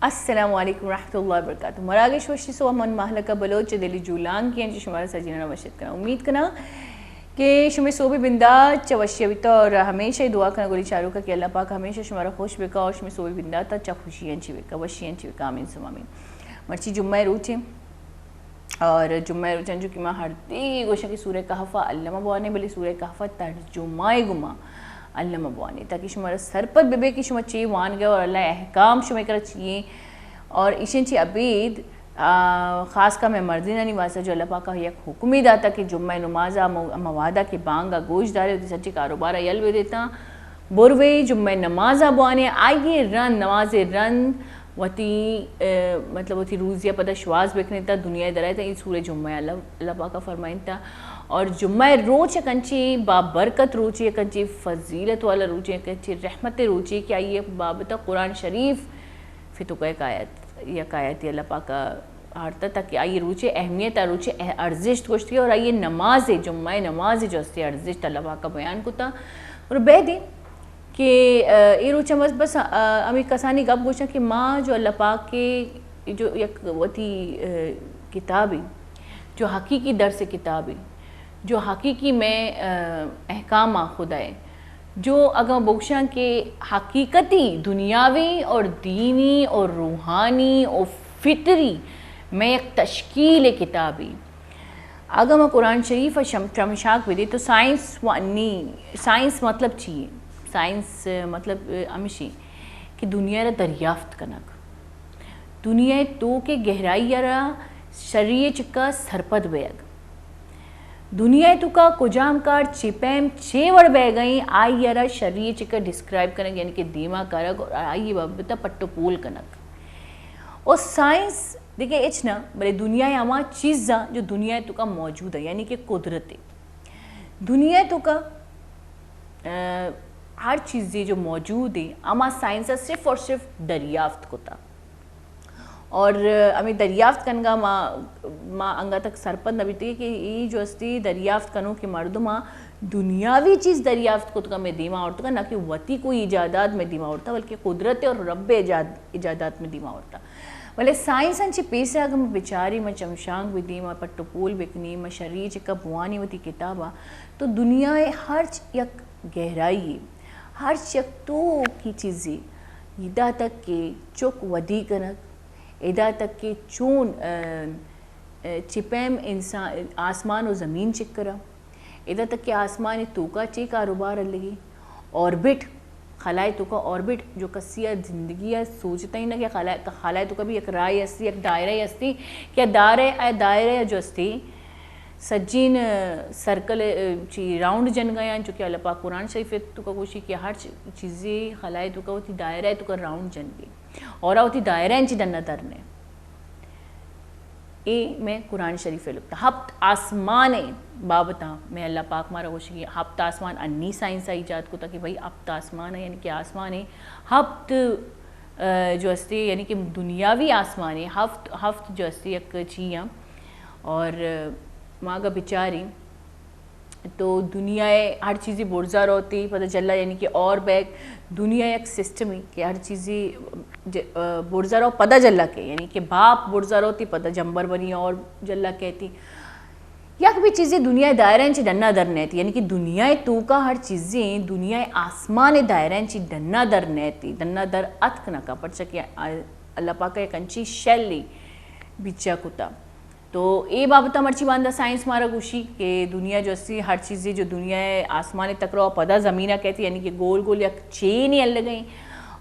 अस्सलामुअलैकुम रहमतुल्लाहि व बरकातुहू मरागेश वशी सो मन महलका बलोच दिली जुलान की अंज शुमारा सजीना नवशत करना उम्मीद करना कि शुमे सो भी बिंदा चवश्यवित और हमेशा ही दुआ करना गोली चारू का कि अल्लाह पाक हमेशा शुमारा खुश बेका और शुमे सो भी बिंदा ता चा खुशियां चिवेका वशियां चिवेका आमीन सुमामीन मर्ची जुम्मा रूचे और जुम्मा रूचन जो कि मां हरती गोशा की सूरह कहफा अल्लामा बुआने बली सूरह कहफा तर्जुमाए गुमा अल्लामा बुआने ताकि शुमारा सरपत बेबे की शुमा ची वान गया और अल्लाह अहकाम शुमे कर चाहिए और इशन ची अबीद ख़ास का मैं मर्दी ना निवासा जो अल्लाह पाक का एक हुक्मी दाता कि जुम्मा नमाजा मवादा के बांगा गोश दारे होती सच्ची कारोबार यल वे देता बुरवे जुम्मा नमाजा बुआने आइए रन नमाज रन वती मतलब वती रोज़िया पता श्वास बेखने था दुनिया दराए था इस सूरह जुम्मा अल्लाह पाक का फरमाइन था और जुम्मा रोच कंची बाबरकत रोची कंची फजीलत वाला रोची कंची रहमत रोची क्या ये बाबता कुरान शरीफ फिर तो कई कायत अल्लाह पाक का हारता ताकि आइए रुचे अहमियत रुचे अर्जिश गोश्ती और आइए नमाज जुम्मा नमाज जो अस्ती अर्जिश अल्लाह पाक का बयान कुता और बेदी कि ये रुचा बस अमी कसानी गप गोशा कि माँ जो अल्लाह पाक के जो एक वती किताबी जो हकीकी दर से किताबी जो हकीकी में अहकाम खुदाए जो अगर बोक्शा के हकीकती दुनियावी और दीनी और रूहानी और फितरी में एक तश्कील किताबी अगर मैं कुरान शरीफ और शमशाक विदे तो साइंस मतलब चाहिए साइंस मतलब अमिशी कि दुनिया रा दरियाफ्त कनक दुनिया तो के गहराई यारा शरीय चिक्का सरपद बेग दुनिया तुका कुजाम कार चिपैम छेवड़ बह गई आई यारा शरीय चिक्का डिस्क्राइब कनक यानी कि दीमा करक और आई बबता पट्टोपोल कनक और साइंस देखिए इच ना बड़े दुनिया अमा चीज़ा जो दुनिया तुका मौजूद है यानी कि कुदरत दुनिया तुका हर चीज़ें जो मौजूद है अमा साइंस सिर्फ और सिर्फ दरियाफ्त कोता और अमी दरियाफ्त कनगा माँ अंगा तक सरपंद नबीती कि ये जो अस्ती दरियाफ्त कनो कि मर्दमा दुनियावी चीज़ दरियाफ्त को तो मैं दीमा औरता का ना कि वती कोई इजादात में दीमा औरता बल्कि कुदरत और रब इजादात में दीमा औरता भले साइंस अंची पेसे अगर मैं बेचारी मैं चमशांग भी दी मैं पट्टोपोल बिकनी मैं शरीर चिका बुआनी वती किताबा तो दुनिया हर एक गहराई हर शक तो की चीज़ें इदा तक के चुक वधी कनक इदा तक के चून चिपैम इंसान आसमान और ज़मीन चिक करा इदा तक के आसमान तोका चे कारोबार लगी ऑर्बिट खलाए तो का ऑर्बिट जो कसिया ज़िंदगी है सोचता ही ना कि खलाए तो का भी एक राय अस्ती एक दायरा अस्ती क्या दायरे जो अस्ती सज्जीन सर्कल ची राउंड जन गया जो कि अल्लाह पाक कुरान शरीफ तो का कोशिश कि हर चीज़ें खलाए तो का होती दायरा है तो का राउंड जन गई और होती दायरा ची दन्ना तरने ए मैं कुरान शरीफ लुकता हफ्त आसमान बाबता मैं अल्लाह पाक मारा कोशिश की हफ्त आसमान अन्नी साइंस ईजाद को ताकि भाई हफ्त आसमान है यानी कि आसमान है हफ्त जो अस्ती यानी कि दुनियावी आसमान है हफ्त जो अस्ती एक चीज़ और माँ का बिचारी तो दुनिया हर चीज़ें बुरजार होती पता चला यानी कि और बैग दुनिया एक सिस्टम ही कि हर चीज़ें बुरजार हो पता जल्ला के यानी कि बाप बुरजार होती पता जंबर बनी और जल्ला कहती या भी चीज़ें दुनिया दायरा डन्ना दर नहती यानी कि दुनिया तो का हर चीज़ें दुनिया आसमान दायरा डन्ना दर नहती डन्ना दर अतक न का पड़ सके अल्लाह पाक का एक अंची शैली बिचा कुता तो ये बाबता मर्ची बांधा साइंस मारा गुशी कि दुनिया जो अस्सी हर चीज़ें जो दुनिया है आसमान तक रहो पदा ज़मीना कहती यानी कि गोल गोल या चेन ही अलग गई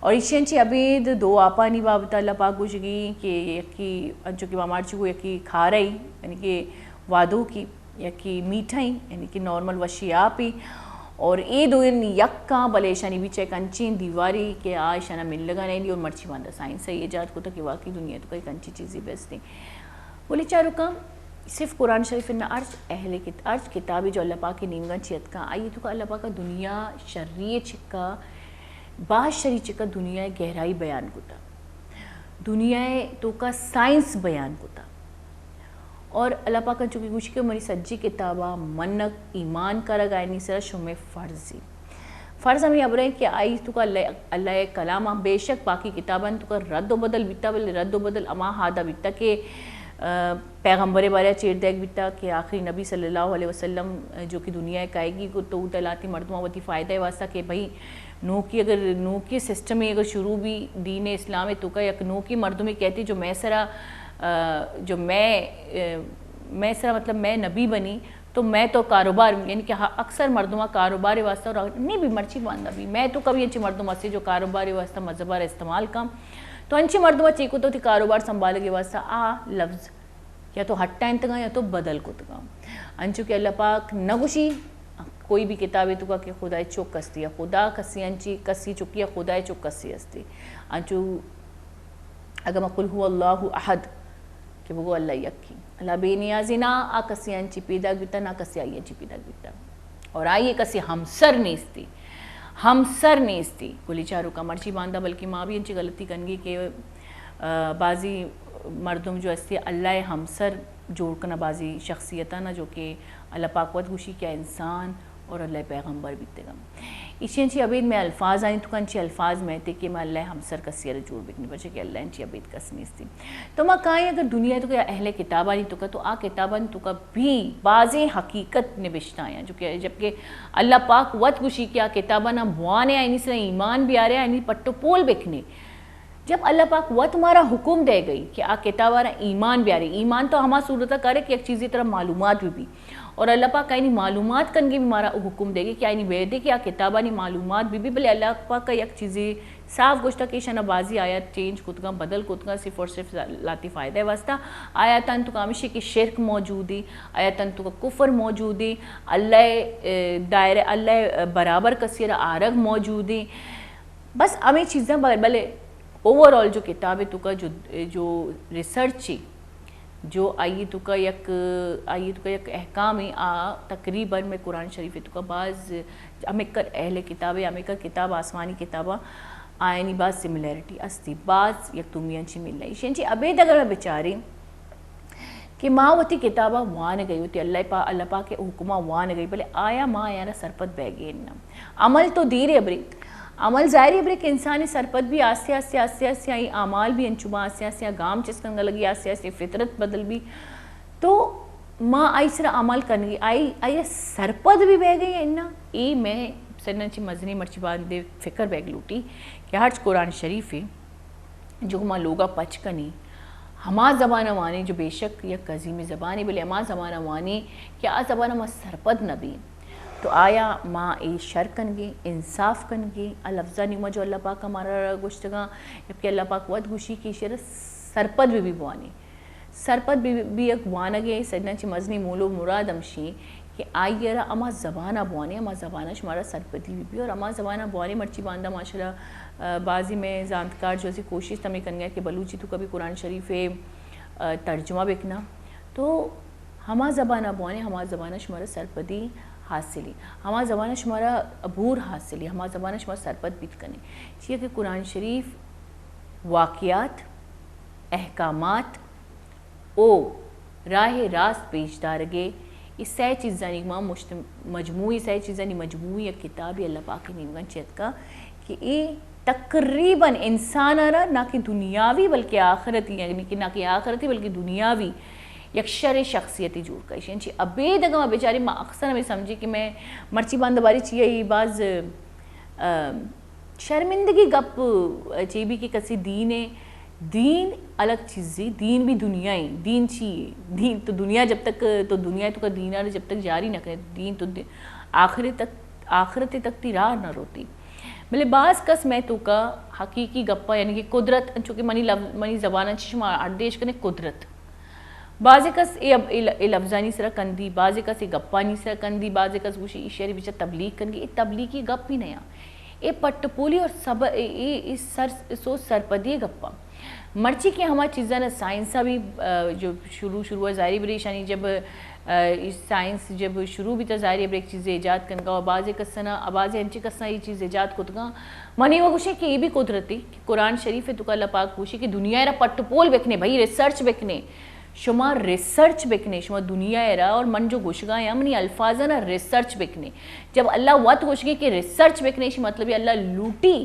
और इसी अबीद दो आपा नहीं बाबता अल्लाह पाक गुशगी कि यकी अंचो की मामारची को यकी खा रही यानी कि वादों की यकी मीठाई यानी कि नॉर्मल वशियाप ही और ये दो यक्का बलेशानी बीच एक अंची दीवारी के आशाना मिल लगा नहीं और मर्ची बांधा साइंस से ये जात को तो कि वाकई दुनिया तो कई कंची चीज़ें बेचती बोले चारों का सिर्फ कुरान शरीफ ना अर्ज किताबी जो अल्लाह पाक की नीमगन चियत का आई तो का अल्लाह पाक का दुनिया शरीय चिक्का बाहर शरी चिक्का दुनिया गहराई बयान कुता दुनिया तो का साइंस बयान कुता और अल्लाह पाक का चूँकि कुछ के मरी सज्जी किताबा मनक ईमान का लगायनी सर शुमे फ़र्जी फ़र्ज़ हमें अब रहे कि आई तुका अल्लाह कलाम बेशक बाकी किताबन तुका रद्द बदल बिता बल रद्द बदल अमा हादा बिता के पैगम्बर बारे चेर देख बिता कि आखिरी नबी सल्लल्लाहु अलैहि वसल्लम जो कि दुनिया एक आएगी को तो तलाती मर्दमा वती फ़ायदा वास्ता कि भाई नो की अगर नो की सिस्टम में अगर शुरू भी दीन इस्लाम तो का एक नो की मर्दों में कहती जो मैं सरा जो मैं सरा मतलब मैं नबी बनी तो मैं तो कारोबार यानी कि अक्सर मर्दमा कारोबार वास्ता और नहीं भी मर्ची बांधा भी मैं तो कभी अच्छी मर्दमा से जो कारोबार वास्ता मजहबार इस्तेमाल कम तो अच्छी मर्दमा चीको तो थी कारोबार संभाले के वास्ता लफ्ज़ या तो हट्टा इंतगा या तो बदल को तगा अंचु के अल्लाह पाक नगुशी कोई भी किताब तो का कि खुदा चुक कस्ती या खुदा कसी अंची कसी चुकी या खुदा चुक कसी अस्ती अंचु अगर मकुल हुआ अल्लाहु अहद कि वो अल्लाह यक्की अल्लाह बेनियाजी ना आ कसी अंची पैदा बिता ना कसी आई अंची पैदा बिता और आइए कसी हमसर नेस्ती कुली चारू का मर्ची बांधा बल्कि माँ भी अंची गलती कनगी कि बाजी मर्दम जो अस्ती अल्लाह हमसर जोड़ करना बाजी शख्सियता ना जो कि अल्लाह पाकवत गुशी क्या इंसान और अल्लाह पैगम्बर बीतेगा इसी अंची अबीद में अल्फाज आई तो कंची अल्फाज में थे कि मैं अल्लाह हमसर कसियर जोड़ बिकने बचे कि अल्लाह अंची अबीद कसनीस थी तो मैं कहीं अगर दुनिया तो क्या अहले किताबा नहीं तो का तो आ किताबा नहीं तो का भी बाज़े हकीकत निबिश्ता आया जो कि जबकि अल्लाह पाक वत गुशी क्या किताबा ना बुआने आईनी से ईमान भी आ रहे आईनी पट्टो पोल बिकने जब अल्लाह पाक वह तुम्हारा हुक्म दे गई कि आ किताबारा ईमान भी आ रही ईमान तो हमारा सूरत करे कि एक चीज़ की तरह मालूमात भी और अल्लाह पाक कहीं मालूमात कन के भी हमारा हुक्म देगी कि आई बेदे कि आ किताबा नहीं मालूमात भी भले अल्लाह पाक का एक चीज़ें साफ गोश्ता की शनाबाजी आया चेंज कुतगा बदल कुतगा सिर्फ और सिर्फ लाती फ़ायदा वास्ता आया तन तो कामिशी की शिरक मौजूद है आया तन तो का कुफर मौजूद है अल्लाह दायरे अल्लाह बराबर कसीर आरग मौजूद है बस हमें चीज़ें भले ओवरऑल जो किताब है तुका जो रिसर्च है जो आई तुका एक अहकाम है तकरीबन में कुरान शरीफ है तुका बाज़ अमेकर अहले किताब अमेकर किताब आसमानी किताबा आयनी बाज़ सिमिलैरिटी अस्ती बाज़ यक तुमियांची मिल रही शेंची अबेद अगर मैं बेचारी कि माँ वती किताबा वान गई होती अल्लाह पा के हुक्मा वान गई भले आया माँ यारा सरपत बह गए न अमल तो धीरे अबरी अमल ज़ाहिर है कि इंसानी सरपत भी आस्ते आस्ते आई आमाल भी अंचुमा आस्ते गाम चिस्कंग लगी आस्ते फितरत बदल भी तो माँ आई सरा अमल करने आई सरपत भी बह गई है इन्ना ये मैं सन्नची मजनी मर्ची बांधे फिक्र बैग लूटी कि हर कुरान शरीफ है जो माँ लोगा पचकनी हमा ज़बाना वानी जो बेशक या कज़ीम ज़बानी बोले हमा ज़बाना वानी कि आ ज़बाना माँ सरपत नबी तो आया माँ ए शर कनगे इंसाफ कनगे अलफ्ज़ा निमा जो अल्लाह पाक हमारा गुश्तगा जबकि अल्लाह पाक वद गुशी की शर सरपत भी बुआनी सरपत भी एक बुआनगे सजना ची मजनी मूलो मुराद अमशी कि आई यरा अमा ज़बाना बुआनी अमा ज़बाना शुमारा सरपती भी और अमा ज़बाना बुआनी मर्ची बांधा माशाल्लाह बाजी में जानकार जो ऐसी कोशिश तमें कन गया कि बलूची तो कभी कुरान शरीफ तर्जुमा बिकना तो हमा ज़बाना बुआनी हमा ज़बाना शुमारा सरपती हासिली हमारा ज़माना शुमारा अबूर हासिली हमारा ज़माना शुमारा सरपत बीत कने चाहिए कि कुरान शरीफ वाक़ियात अहकामात ओ राह रास्त पेशदारगे इस सह चीज़ानी माँ मजमूई सह चीज़ानी मजमूई किताब अल्लाह पाक नीमगन चेत का कि ये तकरीबन इंसान आ रहा ना कि दुनियावी बल्कि आखिरती यानी कि ना कि आखिरती बल्कि दुनियावी यक्षर शख्सियती जोड़ का इशी अबेद अगर मैं बेचारी माँ अक्सर हमें समझी कि मैं मर्ची बांधबारी चाहिए बाज़ शर्मिंदगी गप चेबी की कसी दीन है दीन अलग चीज़ दीन भी दुनिया ही दीन चाहिए दीन तो दुनिया जब तक तो दुनिया तो का दीन जब तक जारी न करे दीन तो आखिरत तक ती राह न रोती भले बाज़ कस मैं तो का हकीकी गप्पा यानी कि कुदरत चूँकि मनी ज़बान शुमा आदेश कने कुदरत बाज़े कस ए लफ्ज़ानी सरा कंदी बाज़े कस ए गप्पानी सरा कंदी बाज़े कस गुशी इशारे बिचा तबलीग कंदी ए तबलीगी गप ही नया ए पट्टपोली और सब इस सर सरपदी गप्पा मर्ची की हमारी चीज़ा ना साइंसा भी जो शुरू ज़ाहिर बरेशानी जब इस साइंस जब शुरू भी तो ज़ाहिर एक चीज़ें ईजाद करने का बाज़े कसना आबाज़ अंची कसना ये चीज़ ईजाद खुद का मनी वो कुछ कि ये भी कुदरती कि कुरान शरीफ है तो अल्लाह पाक पूछी कि दुनिया रा पट्टपोल बेखने भाई रिसर्च बेखने शुमा रिसर्च बेकने शुमा दुनिया एरा और मन जो गुशगा या मनी अल्फाज ना रिसर्च बेकने जब अल्लाह वत गुशगे कि रिसर्च बेकने शी मतलब अल्लाह लूटी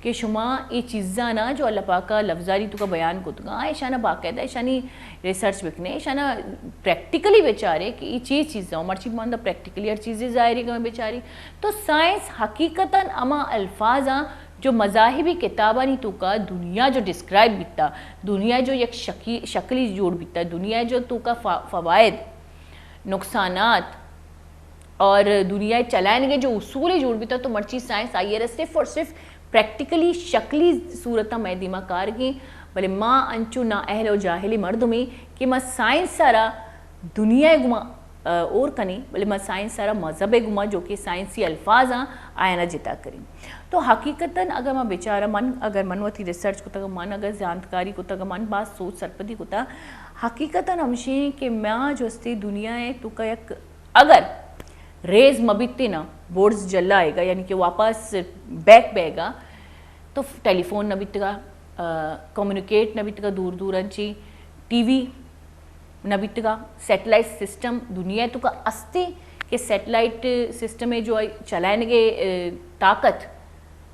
कि शुमा ये चीज़ा ना जो अल्लाह पाका लफ्जारी तुका बयान कुतगा ऐशाना बाकायदा ऐशानी रिसर्च बेकने ऐशाना प्रैक्टिकली बेचारे कि ये चीज़ा मर्ची मानदा प्रैक्टिकली हर चीज़ें ज़ाहिर है बेचारी तो साइंस हकीकतन अमा अल्फाजा जो मज़ाहिबी किताबानी तुका दुनिया जो डिस्क्राइब बिता दुनिया जो एक शक्ली जोड़ बिता दुनिया जो तुका फ़वायद नुकसानात और दुनिया चलाने के जो उसूल जोड़ बिता तो मर्ची साइंस आई सिर्फ और सिर्फ प्रैक्टिकली शक्ली सूरत मैदीमा कार की भले माँ अंचू ना अहल जाहिली मर्द में कि माँ साइंस सारा दुनिया गुमा और कनी भले माँ साइंस सारा मजहब गुमा जो कि साइंसी अल्फाज आयना जिता करी तो हकीकतन अगर माँ बेचारा मन अगर मनवती रिसर्च को तक मन अगर जानकारी को तक मन बात सोच सरपदी को ता हकीकतन हमशे कि माँ जो अस्ती दुनिया है तो का एक अगर रेज मबित्ती ना बोर्ड्स जल्ला आएगा यानी कि वापस बैक बेगा तो टेलीफोन न बितगा कम्युनिकेट न बितगा दूर दूर अंची टीवी न बितगा सैटेलाइट सिस्टम दुनिया तो का अस्ते के सैटेलाइट सिस्टम में जो चलाने के ताकत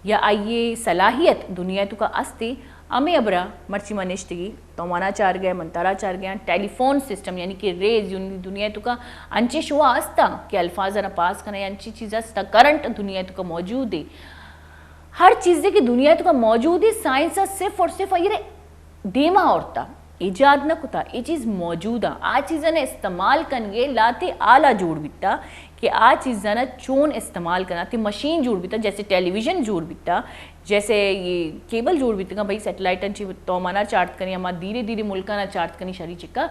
या आइए सलाहियत दुनिया तो का अस्ते अमे अबरा मर्ची मनिश्तगी तो माना चार गया मंतारा चार गया टेलीफोन सिस्टम यानी कि रेज दुनिया तो का अंचे शुआ अस्ता कि अल्फाज ना पास करना अंची चीज़ अस्ता करंट दुनिया तो का मौजूद है हर चीज़ की दुनिया तो का मौजूद है साइंस सिर्फ और सिर्फ ये देमा औरता ईजाद न कुता ये चीज़ मौजूद आ चीज़ ने इस्तेमाल करेंगे लाते आला जोड़ बिता कि आ चीज़ ना चोन इस्तेमाल करना ते मशीन जोड़ बिता जैसे टेलीविज़न जोड़ बिता जैसे ये केबल जोड़ बिता भाई सैटेलाइट तो माना चार्ट करें हमारा धीरे धीरे मुल्का ना चार्ट करनी शरी चिक्का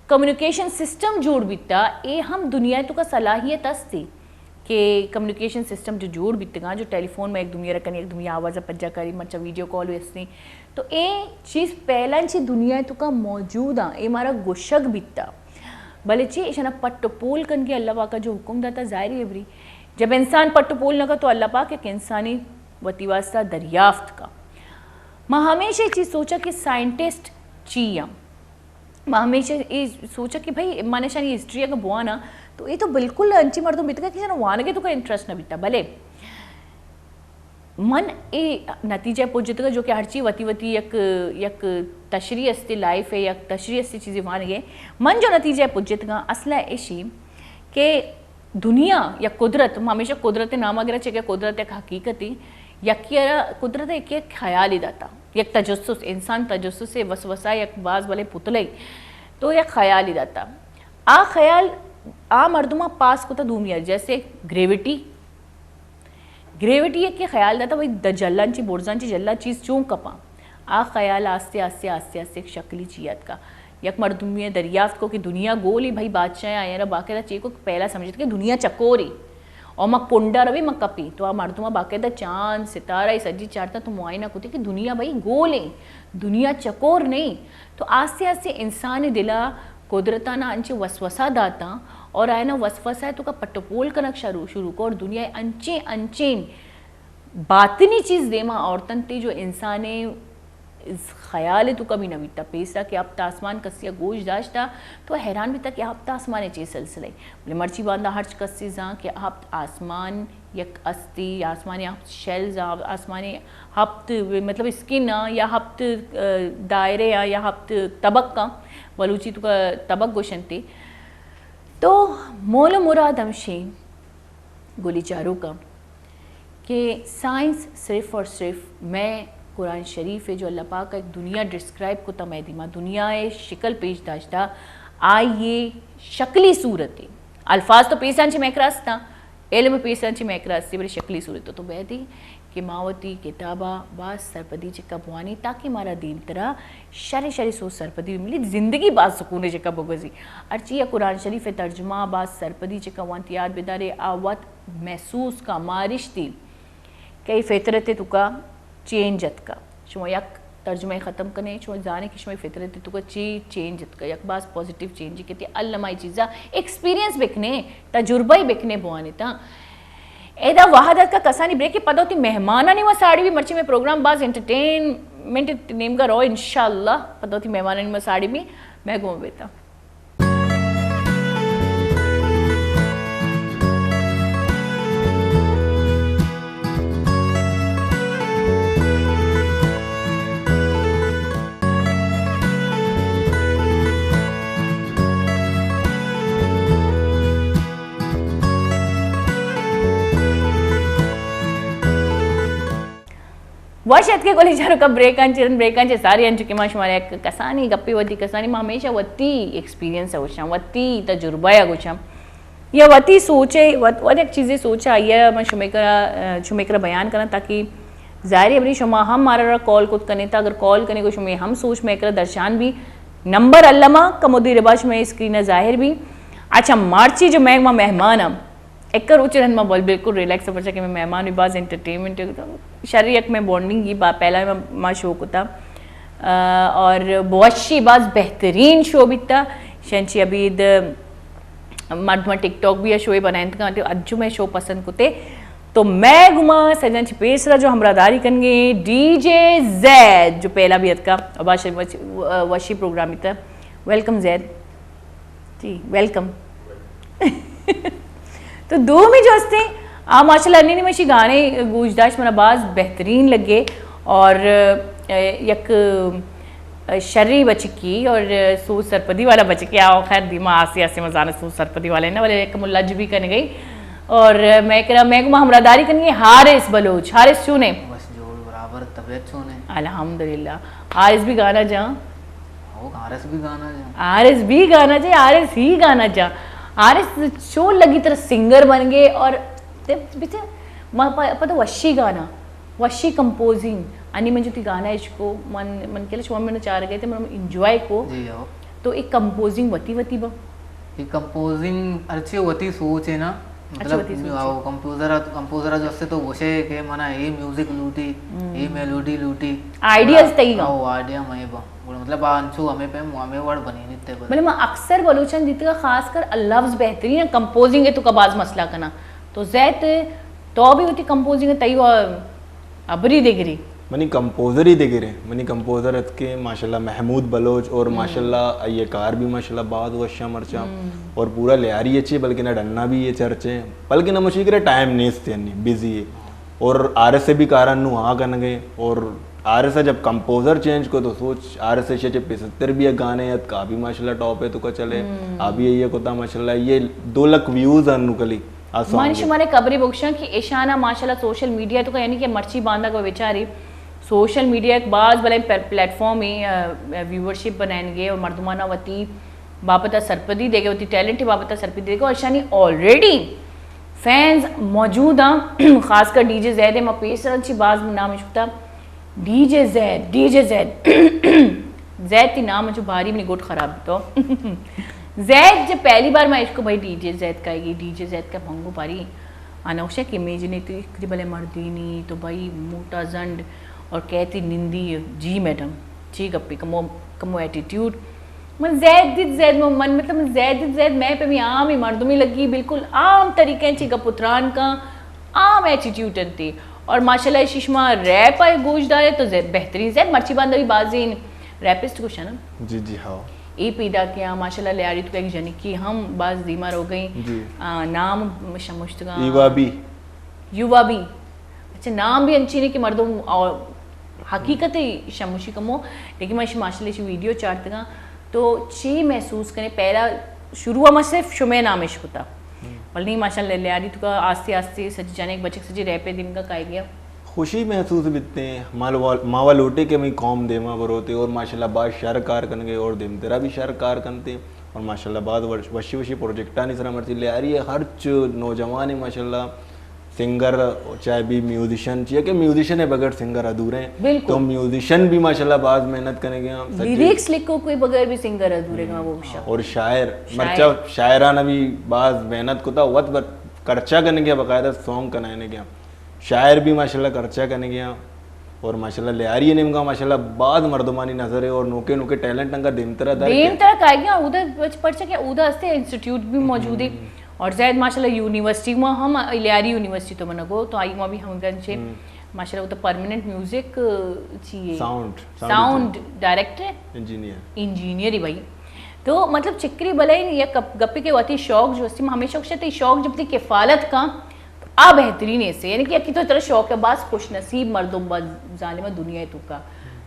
कम्युनिकेशन सिस्टम जोड़ बिता ये हम दुनिया तो का सलाहियत अस्ती कि कम्युनिकेशन सिस्टम जो जोड़ बितगा जो टेलीफोन में एक दुनिया रखनी एक दुनिया आवाज़ पज्जा करी मचा वीडियो कॉल वेस्ती तो ये चीज़ पहला दुनिया तो का मौजूद आ ये हमारा गुशक बिता भले चे इशाना पट्टपोल कन के अल्लाह पाक का जो हुक्म दाता जाहिर है बरी जब इंसान पट्टपोल न का तो अल्लाह पाक एक इंसानी वतीवास्ता दरियाफ्त का मैं हमेशा ये चीज़ सोचा कि साइंटिस्ट चाहिए मैं हमेशा ये सोचा कि भाई माने शानी हिस्ट्री का बुआ ना तो ये तो बिल्कुल अंची मर्दों बितगा कि वान के तो का इंटरेस्ट न बिता भले मन ए नतीजा पुजतगा जो कि हर चीज़ वती वती यक तशरी अस्ती लाइफ है यक तशरी अस्ती चीज़ें मान गए मन जो नतीजा पुजतगा असला ऐशी कि दुनिया या कुदरत हमेशा कुदरत नाम अगर चाहिए कुदरत एक हकीकती यक कुदरत एक ख्याल ही दाता यक तजस्सुस इंसान तजस्सुस से वसवसा यक बाज वाले पुतले तो यक ख्याल ही दाता आ ख्याल आ मर्दुमा पास को दुनिया जैसे ग्रेविटी एक ख्याल दाता भाई द जल्लांची बोर्जांची जल्ला चीज़ चूँ कपा आ ख्याल आस्ते आस्ते आस्ते आस्ते एक शक्ली चीयत का यक मर्दुमिया दरियाफ्त को कि दुनिया गोल ही भाई बादशाह आया रा बाकायदा चे को पहला समझते कि दुनिया चकोरी और माँ कुंडा रवि माँ कपी तो आ मर्दुमा बाकायदा चांद सितारा ये सज्जी चारता तो मुआयना कुती कि दुनिया भाई गोल है दुनिया चकोर नहीं तो आस्ते आस्ते इंसान दिला कुदरताना अंचे वसवसा दाता और आए ना वसवसा है तो का पट्टपोल कनक शुरू को और दुनिया अंचे अंचेन बातनी चीज़ देमा औरतन ते जो इंसाने इस ख्याल है तो कभी न बीता पेसा कि अब आसमान कसिया गोश दाश्ता तो हैरान भी था कि अब आसमान चे सिलसिले बोले मर्ची बांधा हर्च कसी जा कि अब आसमान यक अस्ती आसमान या शेल्स आसमान हफ्त मतलब स्किन या हफ्त दायरे या हफ्त तबक का बलूची तो का तबक गोशनते तो मोल मुराद हमशे गोली चारों का कि साइंस सिर्फ और सिर्फ मैं कुरान शरीफ है जो अल्लाह पाक का एक दुनिया डिस्क्राइब को तमैदीमा दुनिया है शिकल पेश दाश्ता ये शक्ली सूरत है अल्फाज तो पेशांची मैकरास्ता इल्म पेशांची मैकरास्ती बड़ी शक्ली सूरत तो बैठी कि मावती किताबा बास सरपदी चिक्का बुआनी ताकि मारा दीन तरह शरी शरी सोच सरपदी मिली ज़िंदगी बात सुकून चिक्का बगजी अर्ची या कुरान शरीफ तर्जुमा बास सरपदी चिक्का वांत याद बेदारे आवत महसूस का मारिश थी कई फितरत तुका चेंजत का शुमा यक तर्जुमा ख़त्म करने शुमा जाने कि शुमा फितरत तुका चेंजत का यक बास पॉजिटिव चेंज के अल्लमाई चीज़ा एक्सपीरियंस बेखने तजुर्बा ही बेखने बुआने था एदा वहादत का कसानी ब्रेक के पदोती मेहमाना नहीं वह साड़ी भी मर्ची में प्रोग्राम बाज एंटरटेनमेंट नेम का रो इंशाल्लाह पदोती मेहमाना नहीं वह साड़ी भी मैं घूम बेता वर्षात के कोलीचारो का ब्रेकांचे सारी अंचुकी मा शुमारे कसानी गप्पी वती कसानी मा हमेशा वती एक्सपीरियंस है वती तजुर्बा है गुछम या वती सोचे वत एक चीज़ें सोचा ये मैं शुमेकरा बयान करना ताकि ज़ाहिर अबरी शुमा हम मारा कॉल कुछ करने था अगर कॉल करने को शुमे हम सोच में कर दर्शान भी नंबर अल्लामा कमोदी रिबाश में स्क्रीन ज़ाहिर भी अच्छा मार्ची जो मैं मेहमान हम एक उचरन में बोल बिल्कुल रिलैक्स पर कि मैं मेहमान भी बाज एंटरटेनमेंट शरीयक में बॉन्डिंग की पहला माँ शो को था और बहुत बाज बेहतरीन शो भी था शंची अबीद मर्द टिकटॉक भी शो बनाए थे अज्जू में शो पसंद कुते तो मैं घुमा सजन पेसरा जो हमरादारी करेंगे डीजे जैद जो पहला भी का वशी प्रोग्राम था वेलकम जैद जी वेलकम तो दो में जो हस्ते माशाल्लाह अन्नी मशी गाने गूंजदाश मना बाज बेहतरीन लगे और यक शर्री बचकी और सूद सरपदी वाला बचकी आओ खैर दिमा आसी आसी मजाना सूद सरपदी वाले ना वाले एक मुल्लाज भी करने गई और मैं कह रहा मैं हमरादारी करनी हारिस बलोच हारिस चुने बस जोड़ बराबर तबीयत चुने अल्हम्दुलिल्लाह हारिस भी गाना जा हारिस भी गाना जा हारिस भी गाना जा हारिस ही गाना जा आरिस शो लगी तरह सिंगर बन गए और पता वशी गाना वशी कंपोजिंग आणि म्हणजे ती गाना इसको मन केलं शो मैंने चार गए थे मन एंजॉय को तो एक कंपोजिंग वती बा ही कंपोजिंग अच्छी होती सोच है ना मतलब कंपोजर जो असते तो वशे के मना ही म्यूजिक लूटी ही मेलोडी लूटी आइडियाज तई आइडिया मय बा मतलब अंचू हमें पे हमें वर्ड बनी नित्य मतलब मैं अक्सर बलूचन जितका खासकर लफ्ज बेहतरीन कंपोजिंग है तो कबाज मसला करना तो जैत तो भी होती कंपोजिंग तई अबरी दिगरी मनी कंपोजर ही दिख रहे मनी कंपोजर के माशाल्लाह महमूद बलोच और माशाल्लाह ये कार भी माशाल्लाह बाद वशा मरचा और पूरा लियारी अच्छी बल्कि ना डन्ना भी ये चर्चे बल्कि ना मुझे करे टाइम नहीं थे बिजी है और आर से भी कारण नु हाँ करने गए और आर से जब कंपोजर चेंज को तो सोच आर से 75 भी गाने हैं का भी माशाल्लाह टॉप है तो का चले अभी ये कोता माशाल्लाह ये 2 लाख व्यूज अनुकली मानिश हमारे कबरी बुक्शा की ईशाना माशाल्लाह सोशल मीडिया तो का यानी कि मर्ची बांधा को बेचारी सोशल मीडिया एक बाज भले प्लेटफॉर्म ही व्यूवरशिप बनाएंगे और मर्दमाना वती बापता सरपदी देगे वती टैलेंट बापता सरपदी देगे और शानी ऑलरेडी फैंस मौजूद हैं खासकर डीजे जैद है पेसर अच्छी बाज नाम इश्ता डीजे जैद जैद की नाम जो भारी में गुट खराब तो जैद जब पहली बार मैं इसको भाई डीजे जैद कहेगी डीजे जैद का भंगो पारी अनौशा की इमेज नहीं थी भले मर्दीनी तो भाई मोटा जंड और कहती निंदी जी मैडम जी गप्पी कमो एटीट्यूड मन जैद मन मतलब जैद मैं पे भी आम ही मर्दमी लगी बिल्कुल आम तरीके ची गपुत्रान का आम एटीट्यूड थी और माशाल्लाह शिशमा रैप है गोशदार है तो बेहतरीन जैद मर्ची बांधा भी बाजीन रैपिस्ट कुछ है ना जी जी हाँ ए पैदा किया माशाल्लाह लियारी तो एक जनी की हम बाज दीमार हो गई नाम शमुश्तगा युवा भी अच्छा नाम भी अंची ने कि मर्दों और हकीकत है शमुशी कमो लेकिन मैं माशाल्लाह वीडियो चाटता तो ची महसूस करें पहला शुरू हुआ मैं सिर्फ शुमे नामिश होता और नहीं माशाल्लाह लियारी तो का आस्ते आस्ते सच जाने एक बच्चे सजी रह पे दिन का काई गया खुशी महसूस बितते हैं मावा लोटे के मैं कौम देमा बरोते और माशाल्लाह बाद शहर कार करने और देम तेरा भी शहर कार करते और माशाल्लाह बाद वशी प्रोजेक्टा नहीं सरा मर्ची ले आ रही है हर नौजवान है माशाल्लाह सिंगर चाहे भी म्यूजिशियन चाहिए कि म्यूजिशियन है बगैर सिंगर अधूरे हैं तो म्यूजिशियन भी माशाल्लाह बाज मेहनत करेंगे लिरिक्स लिखो कोई बगैर भी सिंगर अधूरे का वो और शायर मर्चा शायराना भी बाज मेहनत को था वत खर्चा करने गया बाकायदा सॉन्ग बनाने गया शायर भी माशाल्लाह खर्चा करने गया और माशाल्लाह ले आ रही है निमका माशाल्लाह बाद मर्दमानी नजर है और नोके नोके टैलेंट अंगा देमतरा का गया उधर पढ़चा क्या उधर हस्ते इंस्टीट्यूट भी मौजूद है और जैद माशाल्लाह यूनिवर्सिटी में हम लियारी यूनिवर्सिटी तो मन गो तो आई में भी हम गंजे माशाल्लाह वो तो परमानेंट म्यूजिक चाहिए साउंड डायरेक्टर इंजीनियर ही भाई तो मतलब चिकरी भले या गप्पे के वती शौक जो अस्ती हमेशा शौक शौक जब ती किफ़ालत का तो आ बेहतरीन ऐसे यानी कि अकी तो तरह शौक है बास खुश नसीब मर्दों जालिम दुनिया तू का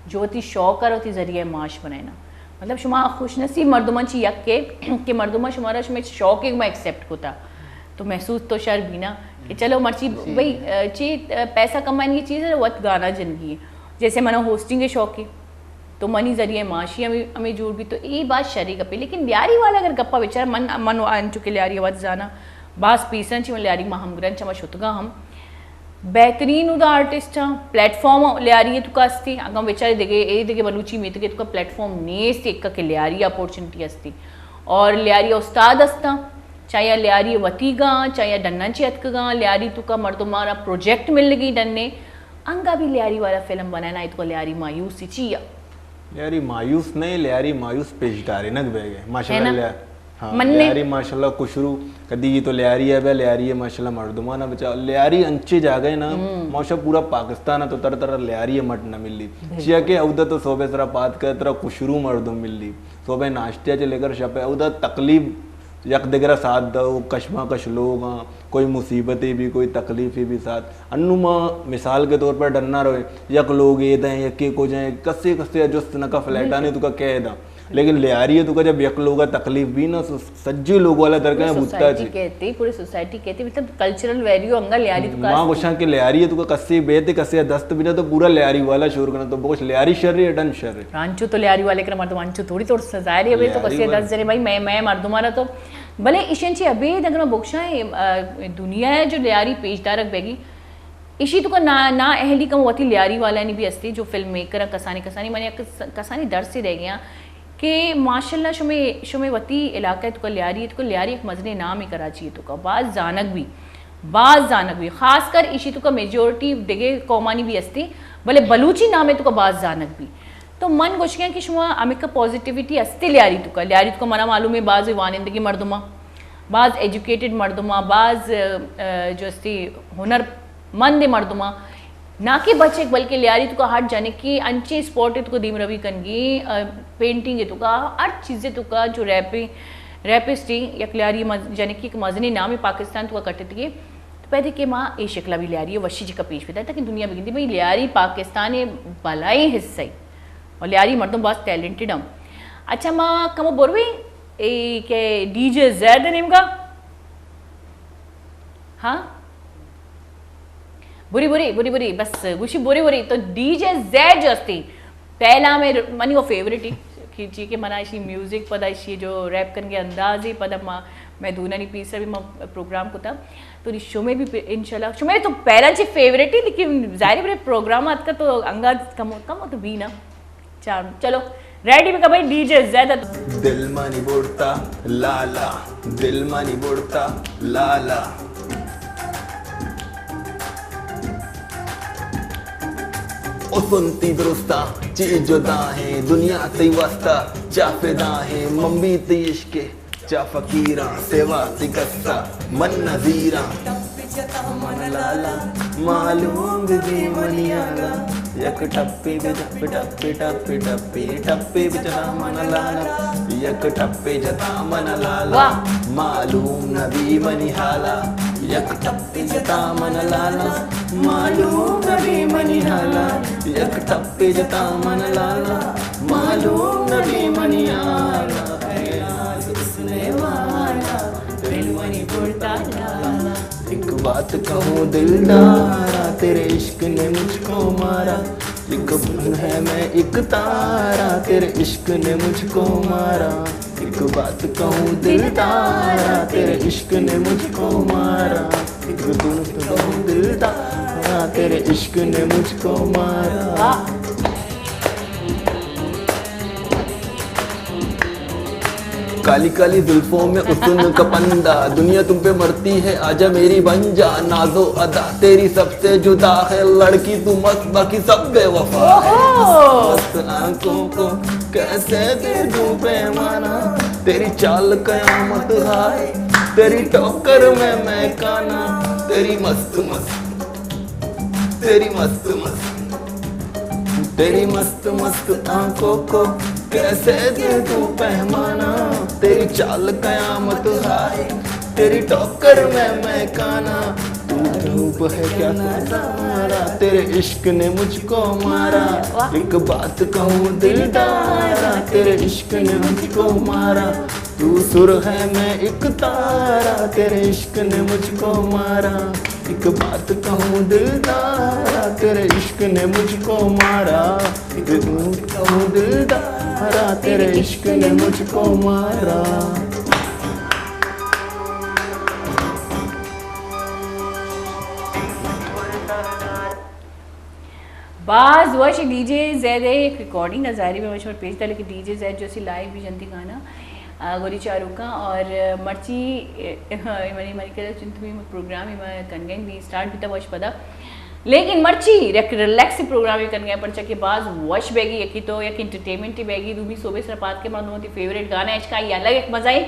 जो वती शौक कर वती ज़रिए माश बनाना मतलब शुमा खुश नसीब मर्दुमा ची यक के मर्दुमा शुमारा शुमे शौक एक मैं एक्सेप्ट होता तो महसूस तो शर भी ना कि चलो मर्ची भाई ची पैसा कमाने की चीज़ है वत गाना जिंदगी है जैसे मना होस्टिंग के शौक है तो मनी ज़रिए माशी हमें जोड़ भी तो ये बात शरी गपे लेकिन लियारी वाला अगर गप्पा बेचारा मन आन चुके लियारी आवाज़ जाना बास पीसन ची लियारी माँ हम ग्रंथ चमा शुतगा हम बेहतरीन उदा आर्टिस्ट हाँ प्लेटफॉर्म लियारी तुका अस्ती अगम बेचारे देगे बलूची में तुके तुका प्लेटफॉर्म नेस एक के लियारी अपॉर्चुनिटी अस्ती और लियारी उस्ताद अस्ता चाहे लियारी वतीगा चाहे डन्ना चेतकगा लियारी तुका मर्दुमारा प्रोजेक्ट मिल गई डन्ने अंगा भी लियारी वाला फिल्म बनाना है तो लियारी मायूसी चिया लियारी मायूस नहीं लियारी मायूस पेशदारे नग बेगे माशाल्लाह हाँ मन्ने लियारी माशाल्लाह कुशरू कदी ये तो लियारी है बे लियारी है माशाल्लाह मर्दुमाना बचा लियारी अंचे जा गए ना माशा पूरा पाकिस्तान है तो तरह तरह लियारी है मट न मिली चिया के उदा तो सोबे सरा बात कर तरह कुशरू मर्दुम मिली सोबे नाश्ते से लेकर शपे उदा तकलीफ यक दिगरा साथ दो कशमा कश लोग हाँ कोई मुसीबतें भी कोई तकलीफ़ें भी साथ अन्नुमा मिसाल के तौर पर डरना रहे यक लोग ये दें यके को जाए कस्से कस्से अजुस्त न का फ्लैट आने तुका कह दा लेकिन ले आ रही है तुका जब यक लोग तकलीफ भी ना सज्जे लोग वाला दरका है बुत्ता जी कहते पूरी सोसाइटी कहती मतलब कल्चरल वैल्यू अंगा ले आ रही तुका मां गोशा के ले आ रही है तुका कस्से बेते कस्से दस्त भी ना तो पूरा ले आ रही वाला शोर करना तो बहुत ले आ रही शर है डन शर रांचो तो ले आ रही वाले कर मर्द वांचो थोड़ी थोड़ी सजा रही है तो कस्से दस जने भाई मैं मर्द मारा तो भले ईशंची अभी अगर बोक्शा है दुनिया है जो लियारी पेशदारक बेगी इशी तो ना अहली कम वती लियारी वाला ने भी अस्ती जो फिल्म मेकर कसानी मैंने कसानी दर से रह गया कि माशाल्लाह शुमे वती इलाका है तो लियारी एक मजने नाम ही कराची है तो बाज जानक भी खासकर इशी तो मेजोरिटी दिगे कौमानी भी अस्ती भले बलूची नाम है तो बाज जानक भी तो मन गोश कि शुमा अमिक पॉजिटिविटी अस्ते लियारी तुका मना मालूम है बाज वानिंदगी मर्दुमा बाज एजुकेटेड मर्दुमा बाज जो अस्ती हुनरमंद मर्दुमा ना कि बच्चे बल्कि लियारी तुका हट जाने की अंचे स्पॉट है तुका दीम रवि कनगी पेंटिंग है तुका हर चीज़ें तुका जो रैपिस्ट थी या लियारी जाने की एक मजनी नाम है पाकिस्तान तुका कटे थी तो पहले कि माँ ए शक्ला भी लियारी है वशी जी का पेश पे था ताकि दुनिया में गिनती भाई लियारी पाकिस्तान है भलाई हिस्सा और लियारी मर्दों बहुत टैलेंटेड हम अच्छा माँ कम बोरवी ए के डीजे जैद नेम का हाँ बुरी बस गुशी बुरी तो डीजे जैद जो अस्ती पहला में मनी वो फेवरेट ही खींची के मना इसी म्यूजिक पता इसी जो रैप करने के अंदाज ही पता माँ मैं दूना नहीं पीस भी माँ प्रोग्राम को था तो शो में भी इंशाल्लाह शो में तो पहला जी फेवरेट ही लेकिन जाहिर बड़े प्रोग्राम आज का तो अंगाज कम हो तो भी ना चार चलो रेडी में का भाई डीजे ज़्यादा दिल मानी बुड़ता लाला दिल मानी बुड़ता लाला ओ सुनती दुरुस्ता चीज जुदा है दुनिया से वास्ता चाफेदा है मम्मी ते इश्के चा फकीरा सेवा तिकस्ता मन नजीरा मन लाला मालूम भी मनियाला यक टप्पे पे टप्पे टप्पे टप्पे टप्पे टप्पे पे जता मन लाला यक टप्पे जता मन लाला मालूम नबी मनिहाला यक टप्पे जता मन लाला मालूम नबी मनिहाला यक टप्पे जता मन लाला मालूम नबी मनिहाला उसने वाला दिल मनी बुड़ता लाला एक बात कहूँ दिलदारा तेरे इश्क ने मुझको मारा एक बुन है मैं एक तारा तेरे इश्क ने मुझको मारा एक बात कहूँ दिलदारा तेरे इश्क ने मुझको मारा एक बुन कहूँ दिलदारा तेरे इश्क ने मुझको मारा काली काली जुल्फों में उस्न का पंदा दुनिया तुम पे मरती है आजा मेरी बन जा नाजो अदा तेरी सबसे जुदा है लड़की तू मस्त बाकी सब बेवफा है मस्त आंखों को कैसे दे दूं पैमाना तेरी चाल कयामत हाय तेरी टक्कर में मैं काना तेरी मस्त मस्त तेरी मस्त मस्त आंखों को कैसे दे दूं पैमाना, तेरी चाल कयामत हाय, तेरी टक्कर में मैं काना, तू धूप है क्या तारा, तेरे इश्क ने मुझको मारा, एक बात कहूँ दिलदारा, तेरे इश्क ने मुझको मारा, तू सुर है मैं एक तारा, तेरे इश्क ने मुझको मारा, एक बात कहूँ दिलदारा, तेरे इश्क ने मुझको मारा, एक बात कहूँ दिलदारा, तेरे इश्क ने मुझको मारा। बाज वश डीजे जैद एक रिकॉर्डिंग नज़ारे में मशहूर पेश था, लेकिन डीजे जैद जो सी लाइव भी जनती गाना गोरी चारू का और मर्ची मनी मनी करे चिंतमी प्रोग्राम में कन भी स्टार्ट भी था वश पदा, लेकिन मर्ची रिलैक्स प्रोग्राम ही कन गए पर के बाज वश बैगी यकी तो यक एंटरटेनमेंट ही बैगी दूबी सोबे सरपात के मन फेवरेट गाना इसका ये अलग एक मजा है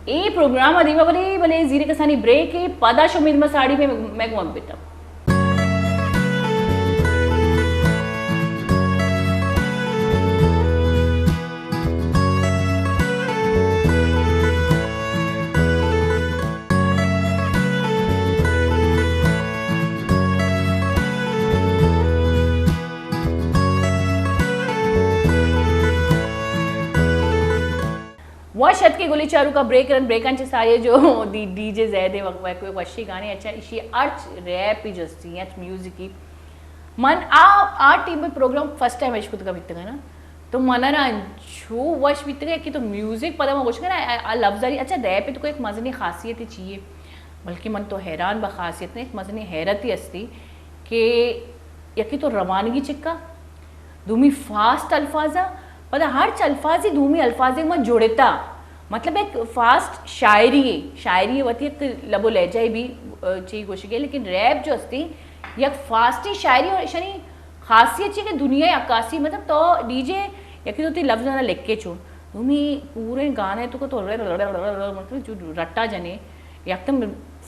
ये प्रोग्राम अदीमा बले बले जीरे कसानी ब्रेक है पदा शुमिद में साड़ी में मैं गुम बेटा वह शत के गोली चारू का ब्रेकांचे सारे जो डीजे जैद है वक वशी गाने अच्छा इशी अर्च रैप ही जस्ती अर्च म्यूजिक की मन आ टीम में प्रोग्राम फर्स्ट टाइम इश्क का बीत गया ना तो मन ना जो वश बीत गया कि तो म्यूजिक पता मैं कुछ ना लफ्ज़ अच्छा रैप है तो कोई एक मज़नी खासियत ही चाहिए बल्कि मन तो हैरान बखासियत ने एक मज़नी हैरत ही अस्ती कि यकी तो रवानगी चिक्का दूमी फास्ट अल्फाजा पता हर अल्फाज ही दूमी अल्फाज में जोड़ता मतलब एक फास्ट शायरी वती एक लबो लहजा भी चाहिए कोशिश की लेकिन रैप जो अस्ती एक फास्ट ही शायरी और शनी खासियत चाहिए कि दुनिया अक्कासी मतलब तो डीजे यकी तो लफ्ज़ ना लिख के छो दूमी पूरे गाने तो मतलब जो रट्टा जने एकदम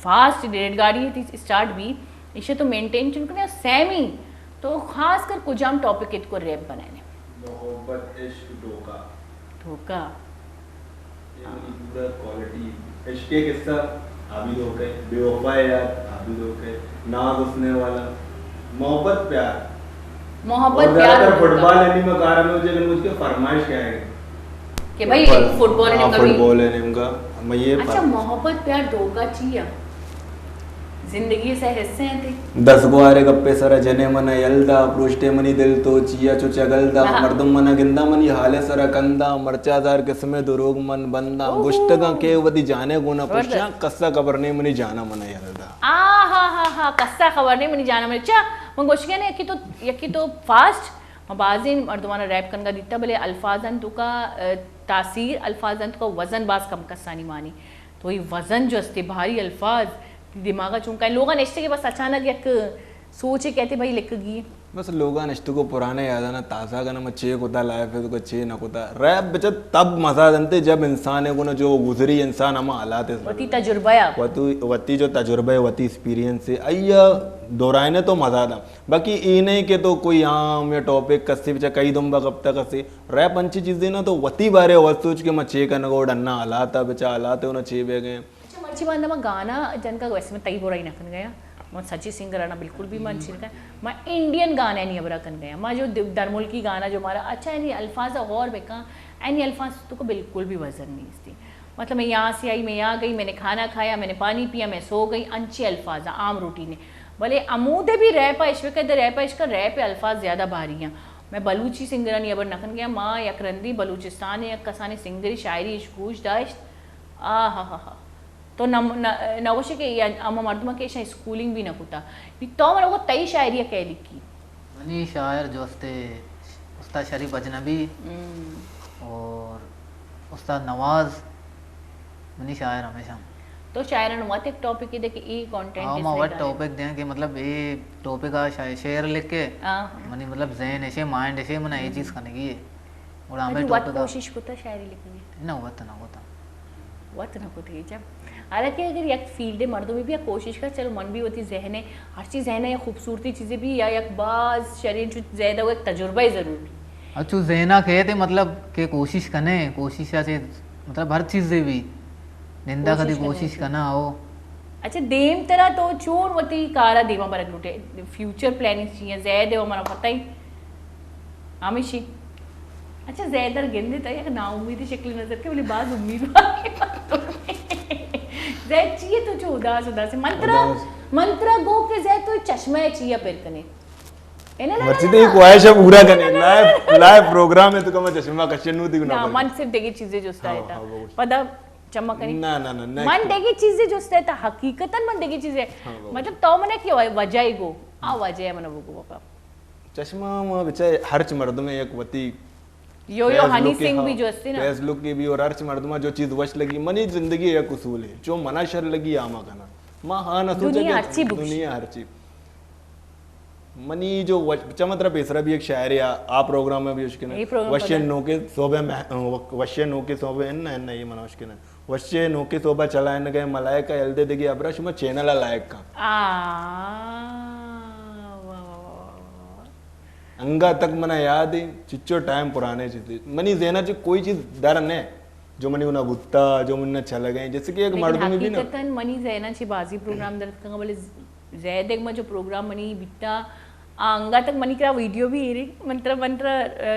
फास्ट रेड गाड़ी थी स्टार्ट भी इसे तो मेंटेन चुन सेमी तो खास कर कुजाम टॉपिक इसको रैप बनाने मोहब्बत इश्क धोखा धोखा ये पूरा क्वालिटी इश्क के किस्सा आबिद हो गए बेवफा यार आबिद हो गए नाज उसने वाला मोहब्बत प्यार फुटबॉल एनिमे कारण मुझे मुझे फरमाइश क्या है कि भाई फुटबॉल एनिमे का मैं ये अच्छा मोहब्बत प्यार धोखा चाहिए जिंदगी से हिस्से हैं थे 10 गुआरे गप्पे सरा जने मन यलदा प्रोष्टे मनी दिल तो चिया चुचा गलदा मर्दम मन गिंदा मनी हाले सरा कंदा मर्चादार किस्मे दुरोग मन बंदा गुश्तगा के वदी जाने गुना पुष्या कस्सा खबर नहीं मनी जाना मन यलदा हा कस्सा खबर नहीं मनी जाना मन अच्छा मन गोशके ने यकी तो फास्ट मबाजिन मर्दमाना रैप कनगा दिता भले अल्फाजन तो का तासीर अल्फाजन तो का वजन बाज कम कस्सानी मानी तो ये वजन जो अस्ते भारी अल्फाज दिमागा चुनका है लोगा नेश्ते के बस अचानक एक सोचे कहते भाई लिख गई बस लोगा नेश्ते को पुराने याद आना ताज़ा का ना चे होता लाइफ है तो चे ना होता रैप बच्चा तब मजा जानते जब इंसान है को ना जो गुजरी इंसान हम हालात है वती तजुर्बा वती जो तजुर्बा है वती एक्सपीरियंस है अय्या दोहराने तो मजा था बाकी ये नहीं कि तो कोई आम या टॉपिक कस्से बच्चा कई दुम्बा कब तक कस्से रैप अच्छी चीज़ें ना तो वती बारे वस्तु के मैं चे करने को डन्ना हालात बच्चा हालात है चे बह गए अच्छी बात मैं गाना जन का वैसे में तई बोरा ही नखन गया मैं सच्ची सिंगर आना बिल्कुल भी मन छिड़का मैं इंडियन गाना नहीं अबरा कन गया मैं जो दरमुल की गाना जो हमारा अच्छा है नहीं अल्फाज और बेका एनी अल्फाज तो को बिल्कुल भी वजन नहीं इसकी मतलब मैं यहाँ से आई मैं यहाँ गई मैंने खाना खाया मैंने पानी पिया मैं सो गई अच्छे अल्फाज आम रोटी ने भले अमूदे भी रैप इश्क कहते रैप इश्क रैप अल्फाज ज़्यादा भारी हैं मैं बलूची सिंगर नहीं अबर नखन गया माँ यकरंदी बलूचिस्तान या कसानी सिंगरी शायरी इश्कूश दाश्त हा तो नवशे के अम्मा मर्दमा के शायद स्कूलिंग भी न होता तो मेरे को तई शायरी कह लिखी मनी शायर जोस्ते उस्ताद शरीफ अजनबी और उस्ताद नवाज मनी शायर हमेशा तो शायरन मत एक टॉपिक के देखे ई कंटेंट हां मैं वो टॉपिक दें कि मतलब ये टॉपिक का शेयर लिख के मनी मतलब ज़हन ऐसे माइंड ऐसे मना ये चीज़ करने की और हमें टॉपिक कोशिश करता शायरी लिखने ना होता वत ना होती जब हालांकि अगर एक फील्ड है मर्दों में भी एक कोशिश कर चलो मन भी होती जहन है हर चीज़ जहन है या खूबसूरती चीज़ें भी या एक बाज शरीर जो ज़्यादा वो एक तजुर्बा ही ज़रूरी अच्छू जेना कहे थे मतलब के कोशिश कने कोशिश से मतलब हर चीज से भी निंदा कदी कोशिश करना हो अच्छा देम तेरा तो चोर वती कारा देवा बरक लुटे फ्यूचर प्लानिंग चाहिए जय देवा मला पता ही आमिशी अच्छा जैदर गेंदे तो एक ना उम्मीद शक्ल नजर के बोली बाज उम्मीदवार जय चाहिए तो जो उदास उदास मंत्र गो के जय तो चश्मा चाहिए पेर कने मर्ची ही ख्वाहिश है पूरा करने लाइव प्रोग्राम है तो मैं चश्मा कश्यन नु दिखना ना मन सिर्फ देगी चीजें जो स्टा है पता चमक नहीं ना मन देगी चीजें जो स्टा है हकीकतन मन देगी चीजें मतलब तो मने की वजह गो आ वजह है मन वो बापा चश्मा में बेचारे हर्च मर्द में एक वती यो हनी सिंह भी जो अस्ती ना फेस लुक की भी और हर्च मर्द में जो चीज वश लगी मनी जिंदगी एक उसूल है जो मना शर लगी आमा करना मां हां न सोचे दुनिया हर्ची मनी जो चमत्रा पेसरा भी एक शायर है आ प्रोग्राम में भी उसके ने वश्य नो के सोबे न ये मना उसके ने वश्य नो के सोबा चला न गए मलाइका एलदे देगी अब्रश में चैनल लायक का अंगा तक मना याद है चिच्चो टाइम पुराने चीज मनी जेना जो कोई चीज डर ने जो मनी उना बुत्ता जो मुन्ना चला गए जैसे कि एक मर्द में भी ना हकीकतन मनी जेना ची बाजी प्रोग्राम दर कंगा बोले जय देख में जो प्रोग्राम मनी बिट्टा अंगा तक मनी करा वीडियो भी है मंत्र मंत्र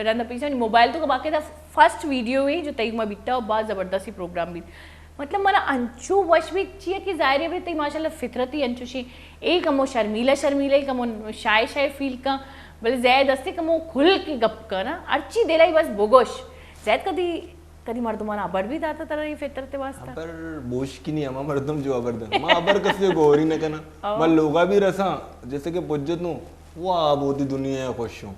रंदा पीछे मोबाइल तो बाकी था फर्स्ट वीडियो है जो तई में बिट्टा और बहुत जबरदस्ती प्रोग्राम भी मतलब मना अंचू वश भी चाहिए कि जाहिर है तई माशाल्लाह फितरती अंचू शी एक कमो शर्मीला शर्मीला कमो शाय शाय फील का बोले जैद अस्ते कमो खुल के गप का ना अर्ची देलाई बस बोगोश जैद कदी कदी मर्दमान अबर भी दाता तरह ये फितरते वास्ता अबर बोश की नहीं अमा मर्दम जो अबरदन मां अबर कसे गोरी न कना मैं लोगा भी रसा जैसे कि पुज्जत नु वाह बहुत ही दुनिया है खुश हूं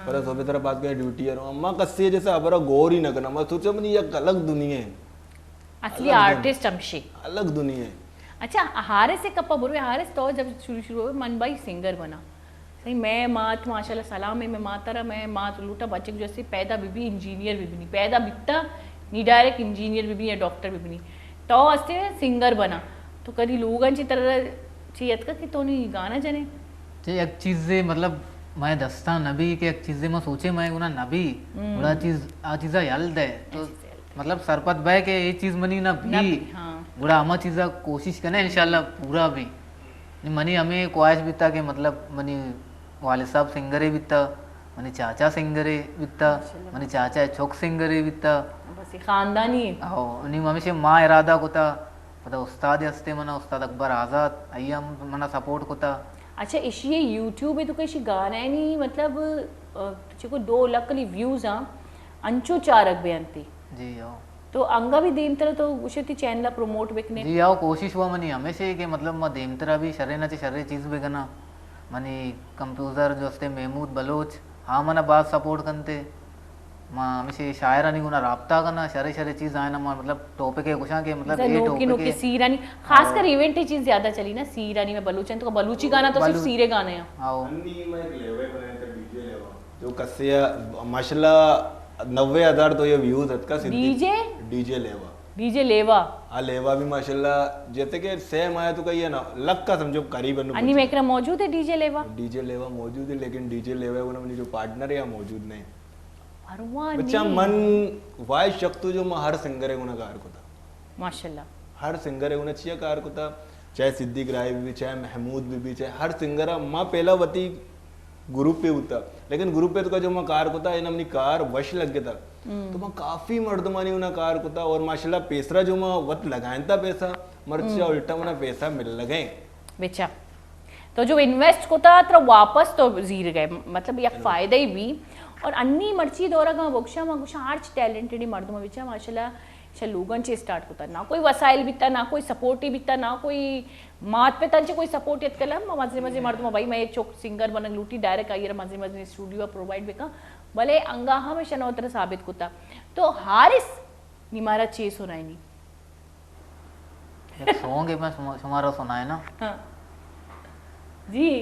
पर सोबे तरह बात के ड्यूटी है अम्मा कसे जैसे अबर गोरी न कना मैं सोचा मनी एक अलग दुनिया है असली आर्टिस्ट अमशी अलग दुनिया है अच्छा हारिस से कप्पा बुरवे हारिस तो जब शुरू हुए मन भाई सिंगर बना सही मैं मात माशाल्लाह सलाम है मैं मातरा मैं मात लूटा बच्चे जैसे पैदा भी इंजीनियर भी नहीं पैदा बिकता नी डायरेक्ट इंजीनियर भी या डॉक्टर भी नहीं तो अस्ते सिंगर बना तो कभी लोगों तरह चाहिए का कि तो नहीं गाना जने एक चीज से मतलब मैं दस्ता नबी के एक चीज मैं सोचे मैं गुना नबी बड़ा चीज आ चीजा याद है तो मतलब सरपत भाई के ये चीज मनी ना भी बड़ा हम चीजा कोशिश करना इंशाल्लाह पूरा भी मनी हमें ख्वाहिश बीता के मतलब मनी वाले साहब सिंगर है बीता मनी चाचा सिंगर है बीता मनी चाचा छोक सिंगर है बीता बस खानदानी आओ नहीं मम्मी से माँ इरादा कोता पता उस्ताद हस्ते मना उस्ताद अकबर आज़ाद आइया मना सपोर्ट कोता अच्छा इशी ये यूट्यूब है तो कहीं गाना है नहीं मतलब तुझे को 2 लाख ली व्यूज हाँ अंचो 4 अक बेअंती जी आओ तो अंगा भी देम तरह तो उसे ती चैनल प्रमोट बेकने जी आओ कोशिश हुआ मनी हमेशा कि मतलब मैं देम तरह भी शरे ना शरे चीज़ बेगना मनी कंप्यूटर जो हस्ते महमूद बलोच हाँ मना बात सपोर्ट करते मां हमेशा शायरानी गुना राब्ता करना शरे शरे चीज आए ना मतलब टॉपिक है कुछ के मतलब ये टॉपिक है सीरानी खासकर इवेंट ही चीज ज्यादा चली ना सीरानी में बलूचन तो बलूची गाना तो सिर्फ सीरे गाने हैं आओ अन्नी में एक लेवे बनाए थे डीजे लेवा जो कसिया माशाल्लाह 90,000 तो ये व्यूज है का डीजे लेवा आ लेवा भी माशाल्लाह जैसे कि सेम आया तो कही है ना लक का समझो करीबन अन्नी में एकरा मौजूद है डीजे लेवा मौजूद है लेकिन डीजे लेवा उन्होंने जो पार्टनर है मौजूद नहीं अरवानी बच्चा मन वाय शक्ति जो हर सिंगर है उन्हें कार को था माशाल्लाह हर सिंगर है उन्हें चाहिए कार को था चाहे सिद्दीक राय भी चाहे महमूद भी चाहे हर सिंगर माँ पहला वती ग्रुप पे होता लेकिन ग्रुप पे तो जो मैं कार को था इन अपनी कार वश लग गया था तो मैं काफी मर्दमानी उन्हें कार को था और माशाल्लाह पेसरा जो मैं वत लगाए था पैसा मर्चा उल्टा मना पैसा मिल लगे बेचा तो जो इन्वेस्ट को था तो वापस तो जीर गए मतलब या फायदा ही भी और अन्नी मर्ची दौरा का वोक्षा मागुशा आर्च टैलेंटेड मर्द में बिचा माशाल्लाह लोगन चे स्टार्ट होता ना कोई वसाइल बिता ना कोई सपोर्ट ही बिता ना कोई मात पे तंचे कोई सपोर्ट यत कलम मजे मजे मर्द में भाई मैं चोक सिंगर बनक लूटी डायरेक्ट आई मजे मजे स्टूडियो प्रोवाइड बेका भले अंगा हमेशा नौतर साबित होता तो हारिस निमारा चेस होना ही नहीं एक सॉन्ग है मैं तुम्हारा सुनाए ना हाँ जी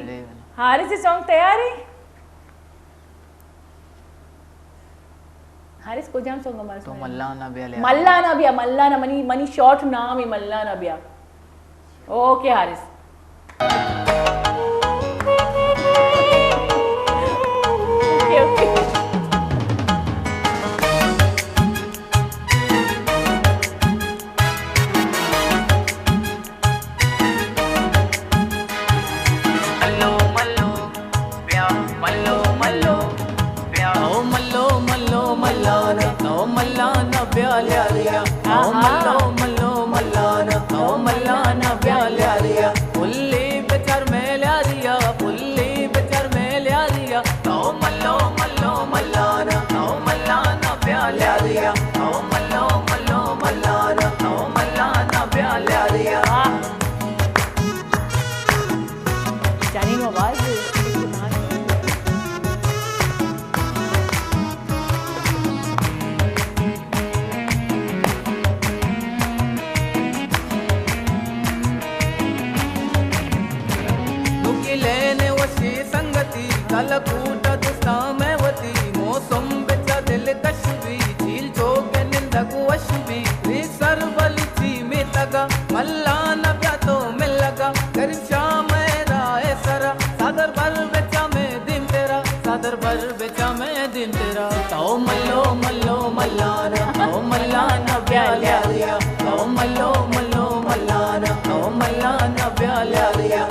हारिस से सॉन्ग तैयार है हारिस को जाम सॉन्ग हमारा तो मल्लाना बिया मल्लाना मनी शॉर्ट नाम है मल्लाना बिया ओके हारिस ओके लिया जानी नु आवाज लेने वशी संगति कलकूट दुस्तामवती मौसम बिचा दिल कशबी झील चौक निंदक वशबी रे सरबलची में तगा मल्लान प्यातो मिल लगा करीब शाम राय सरा सादर भर बेचा में दिन तेरा सादर भर बेचा में दिन तेरा ताओ मल्लो मल्लो मल्लाना ताओ मल्लाना प्याला दिया ताओ मल्लो मल्लो मल्लाना ताओ मल्लाना प्याला दिया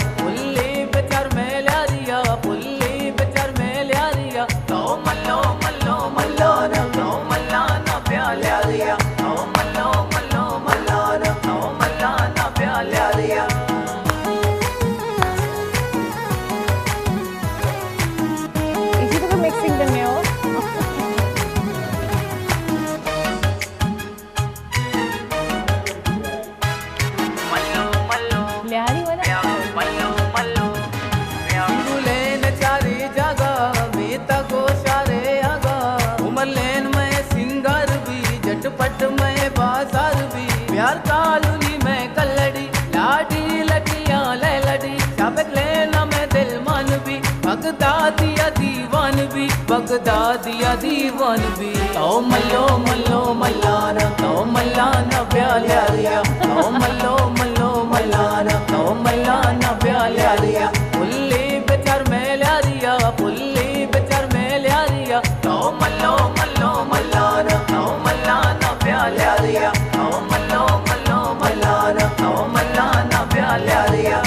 इसी तो मिक्सिंग करने हो लिहारी वाला लेन चारी जगा बेता को सारे आगा उमर लेन में सिंगार भी झटपट में बाजार भी प्यार कालूनी में कलड़ी लाडी लटिया ले लड़ी साबिक लेना में दिल मान भी बगदादिया दीवान भी बगदादिया दीवान भी तो मल्लो मल्लो मल्लाना तो मल्लाना प्याला दिया तो मल्लो मल्लो मल्लाना तो मल्लाना प्याला दिया पुल्ली बेचार में ला दिया पुल्ली बेचार में ला दिया तो मल्लो मल्लो मल्लाना तो मल्लाना प्याला दिया तो मल्लो मल्लो मल्लाना तो मल्लाना प्याला दिया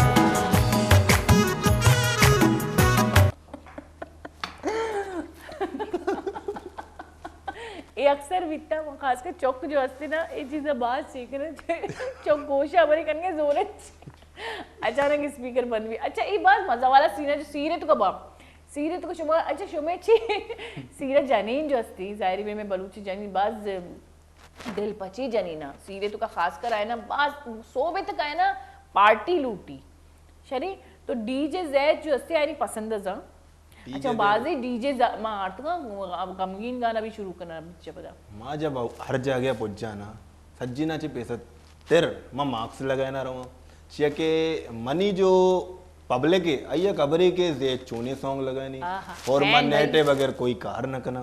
ये अक्सर वित्ता खासकर चौक जो असते ना ये चीज़ बात सीखने चौक गोशा बरी करने जोरे अचानक स्पीकर बंद भी अच्छा ये बात मजा वाला सीन है जो सीरत को बाप सीरत को शुमा अच्छा शुमेची सीरत जानीन जो असती जाहिर में बलूची जानीन बाज दिल पची जानीना सीरत का खास कर आए ना बाज सोबे तक आए ना पार्टी लूटी शरी तो डीजे जैद जो असते आए नहीं पसंद जा अच्छा बाजी डीजे मां आर्ट का गमगीन गाना भी शुरू करना बच्चे पता मां जब हर जगह पहुंच जाना सज्जीना चे पैसा तेर मां मार्क्स लगाए ना रहो छिया के मनी जो पब्लिक है आइया कबरे के जे चोने सॉन्ग लगानी और मन नेट है बगैर कोई कार न करना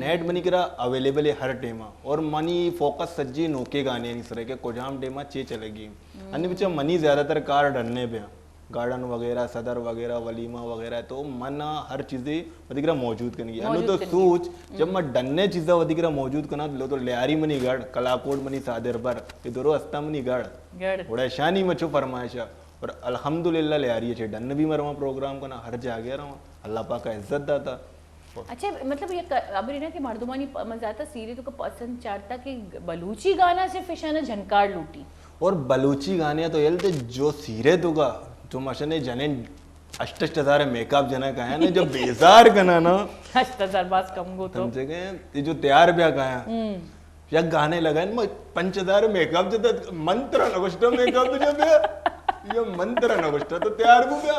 नेट मनी करा अवेलेबल है हर टेमा और मनी फोकस सज्जी नोके गाने नहीं सरे के कोजाम टेमा चे चलेगी अन्य बच्चा मनी ज्यादातर कार डरने पे गार्डन वगैरह सदर वगैरह वलीमा वगैरह तो मन हर चीजें वधिकरा मौजूद करनी है तो सोच जब मैं डन्ने चीजें वधिकरा मौजूद करना लो तो लियारी मनी गढ़ कलाकोट मनी सादेर पर ये दोनों अस्ता मनी गढ़ बड़ा शानी मचो फरमाइशा और अल्हम्दुलिल्लाह लियारी है डन्न भी मरवा प्रोग्राम करना हर जगह रहा अल्लाह पाक का इज्जत दाता अच्छा मतलब ये अब ना कि मर्दुमानी मजाता सीरी तो को पसंद चाहता कि बलूची गाना से फिशाना झनकार लूटी और बलूची गाने तो ये जो सीरे तो का जो मशने जने 8,000 मेकअप जना का है ना जो बेजार कना ना 8,000 बास कम गो तो समझे गए ये जो तैयार ब्या का है या गाने लगाए ना 5,000 मेकअप जो मंत्र नगोष्ट मेकअप जो ब्या ये मंत्र नगोष्ट तो तैयार को ब्या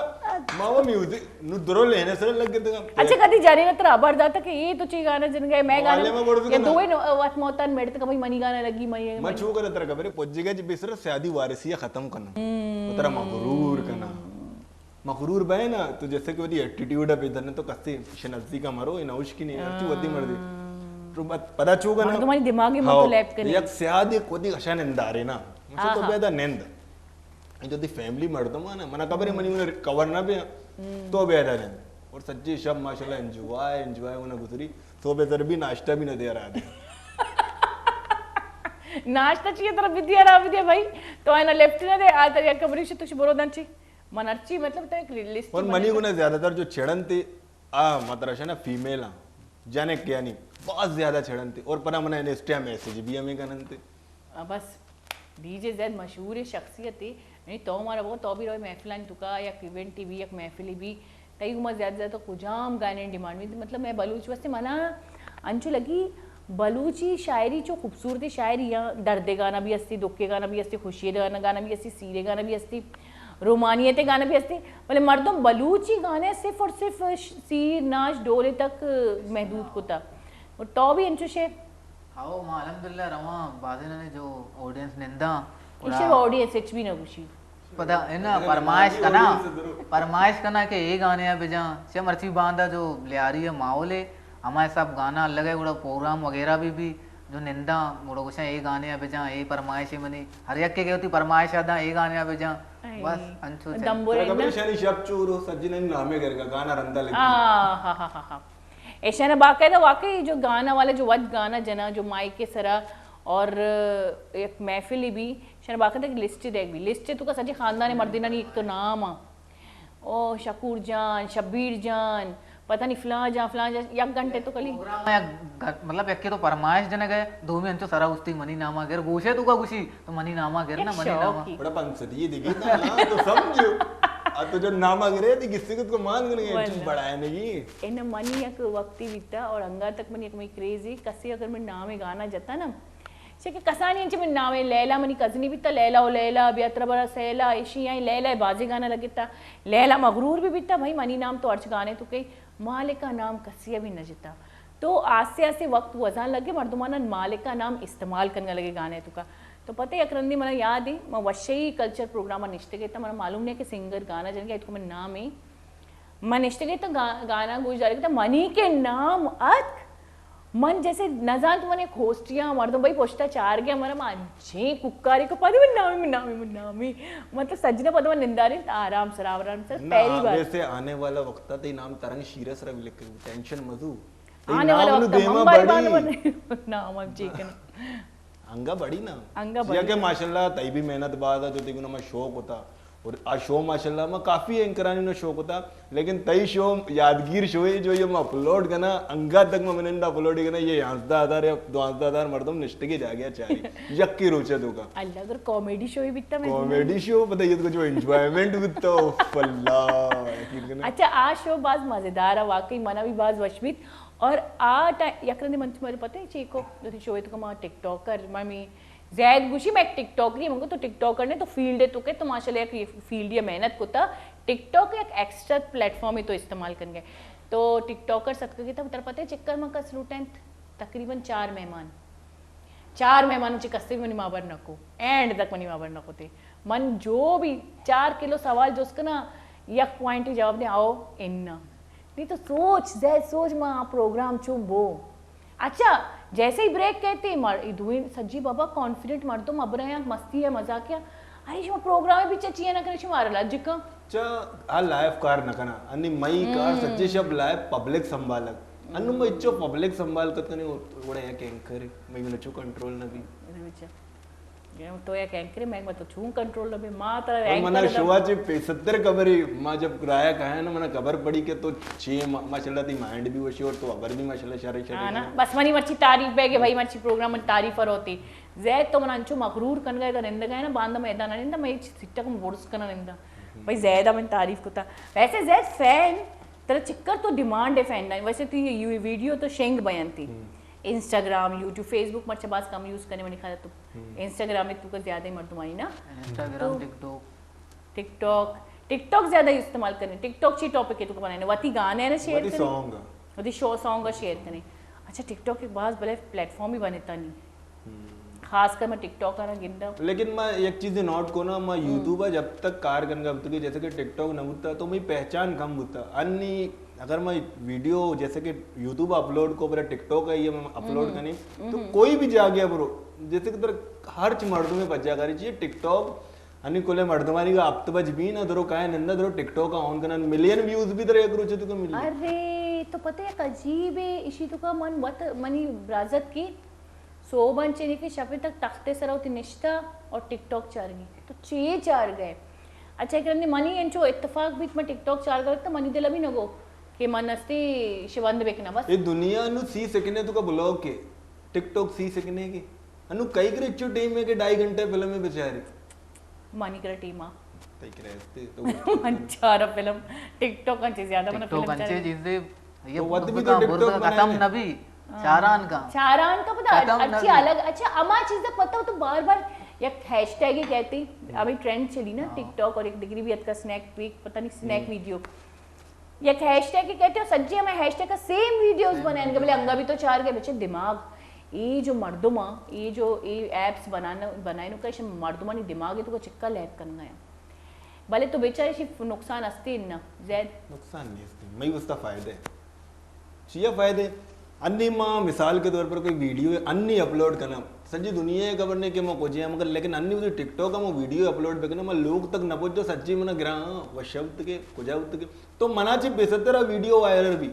मावा म्यूजिक नु दरो लेने से लग गए अच्छा कदी जाने ना तेरा आभार दाता कि ये तो ची गाना जन गए मैं गाना ये दोए वात मोतन मेड तक मनी गाना लगी मैं छू कर तेरा खबर पोज्जिगा जी बिसर शादी वारिसिया खत्म करना तो तेरा मगरूर करना मगरूर बहे ना तो जैसे कि वो एटीट्यूड है इधर ने तो कस्ती शनजी का मारो इन औश की नहीं अच्छी वती मर्दी तो पता चूगा ना तुम्हारी दिमाग में तो लैप करने एक शादी कोदी कशा निंदारे ना मुझे तो बेदा निंद जो दी फैमिली मर्दों ना मना कबर मनी उन्हें कवर ना भी तो बेदा निंद और सच्ची शब माशाल्लाह एंजॉय उन्हें गुजरी तो बेहतर भी नाश्ता भी न दे रहा था नाश्ता चाहिए तरफ विद्या रहा विद्या भाई तो आना लेफ्ट ना दे आ तेरी कबरी से तुझे बोलो दांची मनर्ची मतलब तो एक लिस्ट और मनी गुना ज्यादातर जो छेड़न थे मतलब ना फीमेल जाने क्या नहीं बहुत ज्यादा छेड़न थे और पना मना इंस्टा मैसेज भी हमें करन थे बस डीजे ज़ैद मशहूर है शख्सियत है नहीं तो हमारा वो तो भी रहे महफिलान तुका या इवेंट टीवी या महफिली भी कई उम्र ज़्यादा तो कुजाम गाने डिमांड में मतलब मैं बलूच वस्ते मना अंचु लगी बलूची शायरी जो खूबसूरती शायरी यहाँ दर्दे गाना भी असती, दुखे गाना भी असती, खुशी गाना भी असती, सीरे गाना भी असती, रोमानियत गाना भी असती, मतलब मर्दों बलूची गाने सिर्फ और सिर्फ सीर नाच डोले तक महदूद को था और तो भी इंचु शे आओ मां अल्हम्दुलिल्लाह रवा बाजे ने जो ऑडियंस निंदा इसे ऑडियंस एच भी ना खुशी पता है ना फरमाइश करना के ये गाने है बेजा से मर्ची बांधा जो ले आ रही है माहौल है हमारे सब गाना अलग है गुड़ा प्रोग्राम वगैरह भी जो निंदा मुड़ो कुछ ये गाने है बेजा ये फरमाइश है मनी हर एक के होती फरमाइश आदा ये गाने है बेजा बस अंचो दम्बोरे कभी शनि शब चूरो सज्जन नामे करके गाना रंदा लगी हाँ ऐसा ना बाकायदा वाकई जो गाना वाले जो वज गाना जना जो माइक के सरा और एक महफिल भी शना बाकायदा की लिस्ट देख भी लिस्ट तो का सच्ची खानदान मर्दिना नहीं एक तो नाम ओ शकूर जान शब्बीर जान पता नहीं फलां जा एक घंटे तो कली मतलब एक के तो फरमाइश जने गए दो में अंचो सरा उस्ती मनी नामा गिर गोशे तू का खुशी तो मनी नामा गिर ना मनी नामा बड़ा पंचदी दिखी ना तो समझो आ तो जो नामा गिरे थी किसी को मान के नहीं चीज बढ़ाया नहीं इन मनी एक वक्ती बीता और अंगा तक मनी एक मई क्रेजी कसी अगर मैं नाम गाना जता ना कि कसानी इंच में नाम लैला मनी कजनी बीता लैला ओ लैला बेहतर बड़ा सैला ऐशी आई लैला बाजी गाना लगता लैला मगरूर भी बीता भाई मनी नाम तो अर्ज गाने तो कई मालिक का नाम कसिया भी न जिता तो आस्ते आस्ते वक्त वजान लगे मर्दुमाना मालिक का नाम इस्तेमाल करने लगे गाने तो का तो पता है अकरंदी मला याद है मैं वशई कल्चर प्रोग्राम निश्चित गई मला मालूम नहीं कि सिंगर गाना जन के मैं नाम है मैं निश्चित गई तो गाना गुज जा रही मनी के नाम अत मन जैसे न जान तो मैंने खोस्टिया मर्दों भाई पोछता चार गया हमारा मांझे कुक्कारी को पद नामी मतलब सजना पद में निंदारी आराम सर पहली बार वैसे आने वाला वक्त था नाम तरंग शीरस रव लिख टेंशन मधु आने वाला वक्त मंगल बार नाम अब जी अंगा बड़ी ना अंगा बड़ी के माशाल्लाह तई भी मेहनत बाद जो देखो ना मैं शौक होता और आ शो माशाल्लाह में काफी एंकरानी ना शौक होता लेकिन तई शो यादगीर शो है जो ये मैं अपलोड करना अंगा तक मैं मैंने अपलोड करना ये 1,000 या 2,000 मर्दम निश्चित के जा गया चाहे यक्की रोचे तो का अल्लाह अगर कॉमेडी शो ही बिकता मैं कॉमेडी शो बताइए तो जो एंजॉयमेंट बिकता अल्लाह अच्छा आ शो बाज मजेदार है वाकई मना भी बाज वशबित और आ यकरंदी मंच मेरे पता है चीको जो शो है तो मैं टिकटॉकर मैं जैद गुशी मैं एक टिकटॉकर ही मंगो तो टिकटॉकर ने तो फील्ड है तो के तो माशाल्लाह एक फील्ड या मेहनत को था टिकटॉक एक एक्स्ट्रा प्लेटफॉर्म ही तो इस्तेमाल करेंगे तो टिकटॉकर सकते की तब पता है चिक्कर में कस लूटेंथ तकरीबन 4 मेहमान कस्ते मनी माबर नको एंड तक मनी माबर नको थे मन जो भी 4 किलो सवाल जो उसका ना एक पॉइंट ही जवाब ने आओ इन्ना नहीं तो सोच माँ प्रोग्राम चुम वो अच्छा जैसे ही ब्रेक कहते सज्जी बाबा कॉन्फिडेंट मर तो अब रहे मस्ती है मजाक है अरे शो प्रोग्राम भी चाहिए ना करे मारला जिका आ लाइव कार नकना अन्नी मई कार सच्चे शब लाइव पब्लिक संभालक अन्नु मैं इच्चो पब्लिक संभाल कतने ओडे एक एंकर मैं नचो कंट्रोल न भी तो या एंकर मैं तो छू कंट्रोल न भी मात्र एंकर मना शिवाजी 75 खबरी मां जब किराया कहा है ना मना खबर पड़ी के तो 6 माशाल्लाह दी माइंड भी वशी और तो खबर भी माशाल्लाह शारे हां ना बस मनी मर्ची तारीफ है कि भाई मर्ची प्रोग्राम में तारीफ होती जैद तो मना अंचो मगरूर कन गए तो निंदा गए ना बांधा मैदान निंदा मैं सिट्टा को बोर्ड्स करना निंदा भाई जैद मैं तारीफ को था वैसे जैद फैन तेरा चिक्कर तो डिमांड है फैन वैसे तो ये वीडियो तो शेंग बयान थी इंस्टाग्राम यूट्यूब फेसबुक मर्चा बात कम यूज करने में निकाला तो इंस्टाग्राम में तू का ज्यादा ही मर तुम्हारी ना इंस्टाग्राम टिकटॉक ज्यादा इस्तेमाल करने टिकटॉक ची टॉपिक है तू बनाने वती गाने ना शेयर करने सॉन्ग वती शो सॉन्ग शेयर करने अच्छा टिकटॉक के बाद भले प्लेटफॉर्म ही बनेता नहीं खासकर मैं टिकटॉक का ना गिनता लेकिन मैं एक चीज नोट को ना मैं यूट्यूब जब तक कार करने का जैसे कि टिकटॉक न होता तो मैं पहचान कम होता अन्य अगर मैं वीडियो जैसे कि यूट्यूब अपलोड को मेरा टिकटॉक है ये मैं अपलोड करनी तो कोई भी जा गया ब्रो जैसे कि तेरा हर मर्दों में बचा करी चाहिए टिकटॉक अनि कोले मर्दमानी का अब तो बच भी ना दरो काय नंदा दरो टिकटॉक का ऑन करना मिलियन व्यूज भी तेरे एक रोचे तो मिली अरे तो पता है अजीब है इसी तो का मन मत मनी ब्राजत की सोबन चेनी के शफे तक तख्ते सराउती निश्ता और टिकटॉक चार गई तो चे चार गए अच्छा एक मनी एंचो इत्तेफाक बीच में टिकटॉक चार गए तो मनी दिला भी नगो के मन अस्ती शिवंद बेकना बस ये दुनिया नु सी सेकंड तो का ब्लॉग के टिकटॉक सी सेकंड के अनु कई करे इच्चो टाइम में के 2.5 घंटे फिल्म में बेचारी मानी कर टीमा तई करे तो मंचारा फिल्म टिकटॉक अंचे ज्यादा मन फिल्म टिकटॉक अंचे चीजें ये तो वद भी बुर्गा तो टिकटॉक खत्म नबी चारान का पता खत्म अच्छी नबी। अलग अच्छा अमा चीजें पता हो तो बार बार एक हैशटैग ही कहती अभी ट्रेंड चली ना टिकटॉक और एक डिग्री भी का स्नैक वीक पता नहीं स्नैक वीडियो एक हैशटैग ही कहते हो सच्ची में हैशटैग का सेम वीडियोस बनाएंगे बोले अंगा भी तो चार के बच्चे दिमाग ये जो मर्दुमा ये जो ये एप्स बनाए का इसे मर्दुमा नहीं दिमाग है तो चिक्का लैक करना है भले तो बेचारे शी नुकसान असते ना जैद नुकसान नहीं इसके मैं उसका फायदे चाहिए फायदे अन्य माँ मिसाल के तौर पर कोई वीडियो अन्य अपलोड करना सच्ची दुनिया है खबर नहीं कि मैं कुछ मगर लेकिन अन्य जो टिकटॉक का मैं वीडियो अपलोड पे करना मैं लोग तक न पहुंच जो सच्ची मना गिरा वह शब्द के कुजाउत के तो मना ची बेसतरा वीडियो वायरल भी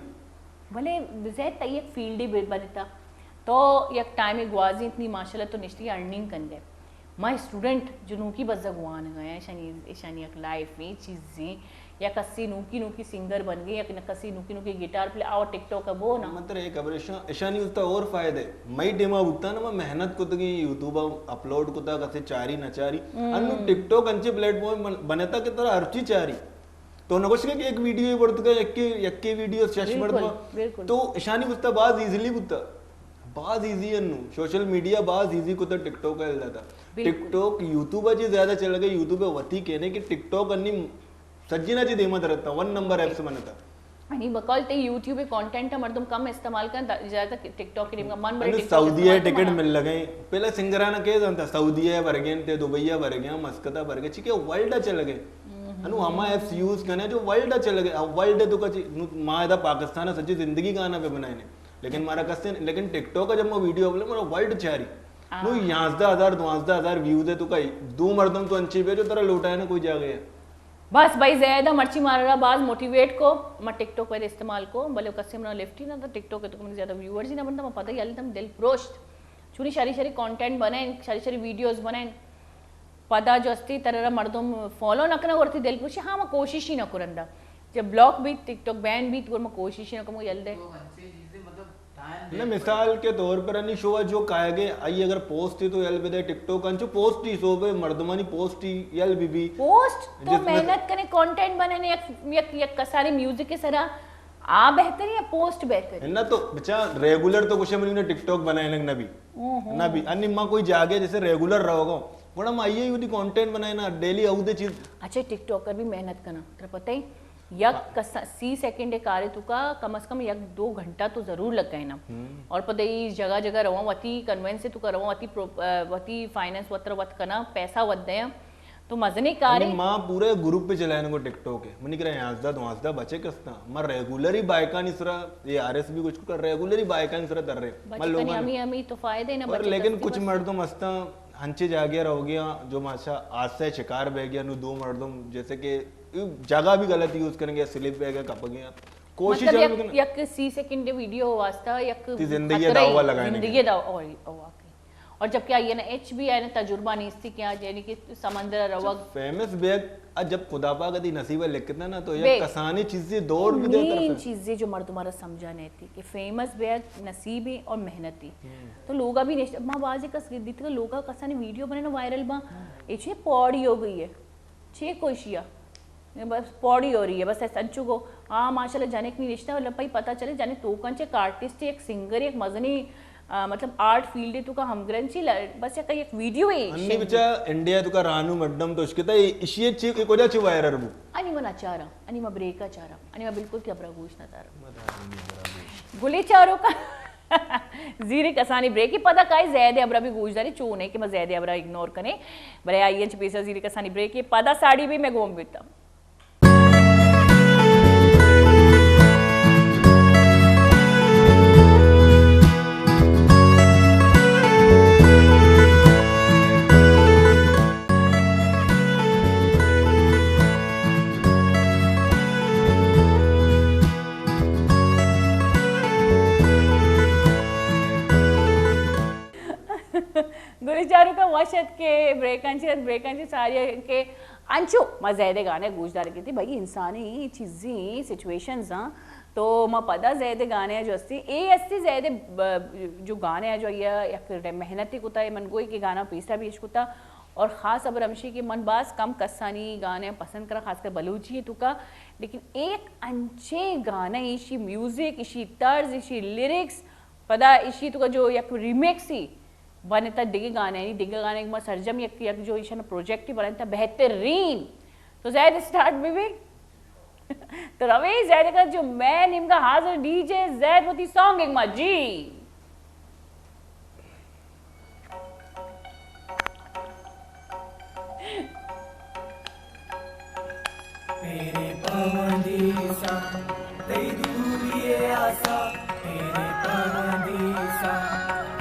भले जैद तई एक फील्ड ही बनता तो एक टाइम एक ग्वाजी इतनी माशाल्लाह तो निश्चित अर्निंग कर गए मैं स्टूडेंट जो नूकी बस जगवान गए शनी एक लाइफ में चीज़ें या कस्सी नूकी सिंगर बन गई या कस्सी नूकी गिटार प्ले और टिकटॉक का वो ना मतलब एक खबर ऐसा नहीं उसका और फायदे मई डेमा उठता ना मैं मेहनत को की यूट्यूब अपलोड को कसे चारी नचारी अन्नु टिकटॉक अंचे प्लेटफॉर्म बनता की तरह अर्ची चारी तो नकोश के एक वीडियो पड़ता एक वीडियो शश पड़ता तो ईशानी उसका बाज इजीली बुता बाज इजी है सोशल मीडिया बाज इजी को टिकटॉक का जाता टिकटॉक यूट्यूब जी ज्यादा चल गई यूट्यूब वती कहने की टिकटॉक अन्नी सज्जिना जी देमत रहता 1 नंबर ऐप्स बनता आणि बकॉल ते यूट्यूब पे कंटेंट मर्दम कम इस्तेमाल कर ज्यादा टिकटॉक के मन बड़े टिकटॉक सऊदी है टिकट मिल लगे पहले सिंगराना के जानता सऊदी है भर गए ते दुबई भर गया मस्कता भर गए ठीक है वर्ल्ड चल गए अनु हम एप्स यूज करने जो वर्ल्ड चल गए वर्ल्ड तो कची मां इधर पाकिस्तान सच्ची जिंदगी गाना पे बनाए लेकिन मारा कस्ते लेकिन टिकटॉक का जब मैं वीडियो अपलोड मेरा वर्ल्ड चारी नो 11,000 व्यूज है तो कई दो मर्दम तो अंची पे जो तरह लौटा है ना कोई जा गया बस भाई ज्यादा मर्ची मार रहा बाज मोटिवेट को मैं टिकटॉक पर इस्तेमाल को भले कस्से मना लेफ्ट ही ना तो टिकटॉक है तो मुझे ज्यादा व्यूअर्स ही ना बनता मैं पता ही अलग दिल प्रोस्ट छुरी शारी कंटेंट बनाए शारी वीडियोस बनाए पता जो अस्ती तरह मर्दम फॉलो नकना करती दिल प्रोस्ट हाँ मैं कोशिश ही न करंदा जब ब्लॉक भी टिकटॉक बैन भी तो मैं कोशिश ही न करूँ जल्दी ना मिसाल के तौर पर अन्य शो जो कायगे आई अगर पोस्ट ही तो यल बिदे टिकटॉक अंचो पोस्ट ही सो पे मर्दमानी पोस्ट ही यल बीबी पोस्ट तो मेहनत करे कंटेंट बनाने एक कसारे म्यूजिक के सरा आ बेहतर या पोस्ट बेहतर है ना तो बच्चा रेगुलर तो कुछ मैंने टिकटॉक बनाए ना भी अन्य माँ कोई जागे जैसे रेगुलर रहोगा बड़ा माँ ये यूदी कंटेंट बनाए ना डेली आउदे चीज अच्छा टिकटॉकर भी मेहनत करना तेरा पता ही यक 30 सेकंड कार्य तुका कम से कम 1-2 घंटा तो जरूर लग गए ना और पता ही जगह जगह रवा वती कन्वेंस से तुका रवा वती फाइनेंस वत्र वत करना पैसा वत दे तो मजने कार्य माँ पूरे ग्रुप पे चलाए ना को टिकटॉक है मनी करे यहाँ बचे कसता मैं रेगुलर ही बाइका नहीं सरा ये आरएस भी कुछ कर रेगुलर ही बाइका नहीं सरा तर रहे मैं लोग अमी तो फायदे ना पर लेकिन कुछ मर्दों मस्ता हंचे जागे रहो गया जो माशा आज से शिकार बह गया नु 2 मर्दों जैसे कि जगह भी गलत यूज करेंगे स्लिप बह गया कप गया कोशिश मतलब एक 30 सेकंड वीडियो वास्ता एक जिंदगी दावा लगाने जिंदगी दावा और जब क्या ये ना एच भी है ना तजुर्बा नहीं थी क्या यानी कि समंदर रवग फेमस बैग जब खुदा पाक दी नसीब लिखता ना तो ये कसानी चीजें दौड़ भी दे तरफ चीजें जो मर्द तुम्हारा समझा नहीं थी कि फेमस बैग नसीबी और मेहनती तो लोगा भी नहीं मां बाजे कस दी तो लोगा कसानी वीडियो बने ना वायरल बा एचे पौड़ी हो गई है छे कोशिया बस पौड़ी हो रही है बस संचू को हाँ माशाल्लाह जाने की रिश्ता मतलब भाई पता चले जाने तो कंचे एक आर्टिस्ट एक सिंगर एक मजनी मतलब आर्ट फील्ड है तुका हमग्रंची बस या एक वीडियो है अन्नी बचा इंडिया तुका रानू मड्डम तो उसके ता इशिये ची कोजा ची वायरल बु आणि मना चारा आणि म ब्रेका चारा आणि म बिल्कुल क्या प्रगोश ना तारा गुली चारो का जीरे कसानी ब्रेक ही पता काय ज़्यादा अबरा भी गुजदारी चोने कि मैं ज़्यादा अबरा इग्नोर कने बरे आईएन पैसा जीरे कसानी ब्रेक ही पता साड़ी भी मैं गोम बिता गुलीचारू का वशत के ब्रेकांची सारी के अंचो मैं ज़्यादा गाने गूंजदार की थी भाई इंसानी चीज़ें सिचुएशंस हाँ तो मैं पता ज़्यादा गाने जो अस्ती ज़्यादा जो गाने हैं जो ये मेहनती कुता है मन गोई के गाना पीसा भी इश्कुता और ख़ास अब रमशी के मन बास कम कस्सानी गाने पसंद करा खासकर बलूची है तुका लेकिन एक अंचे गाना इशी म्यूजिक इशी तर्ज इशी लिरिक्स पदा इशी तुका जो एक रिमेक्स ही बने ता दिगे गाने नहीं दिगे गाने के सरजम एक जो इशन प्रोजेक्ट ही बने ता बेहतरीन तो जैद स्टार्ट बेबी तो रमेश जैद का जो मैं इनका हाजिर डीजे जैद होती सॉन्ग एक जी मेरे पवंदीसा तेरी दूरिये आसा मेरे पवंदीसा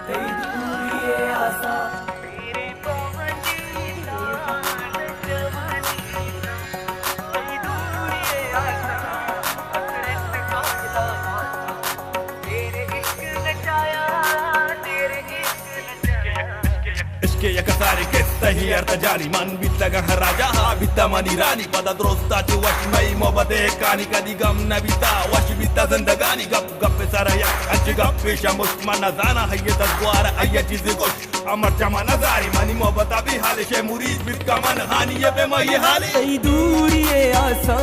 तेरी दूरिये आसा मेरे पवंदीसा तेरी दूरिये आसा अकड़त कांगला तेरे इश्क नचाया तेरे इश्क नचाया इश्के या कसारी किस्ता ही अर्तजानी मन बितलगा राजा हा बिता मनी रानी पदा द्रोस्ताची वशमई मोबते कानी कदी गम नबिता वश बिता जिंदगानी गप गप सरया अज गप शमुस मन जाना है ये तद्वार अय चीज गोश अमर चमा नजारी मनी मोबता भी हाल शे मुरीद बित का मन हानी ये बे मई हाल तेरी दूरिये आसा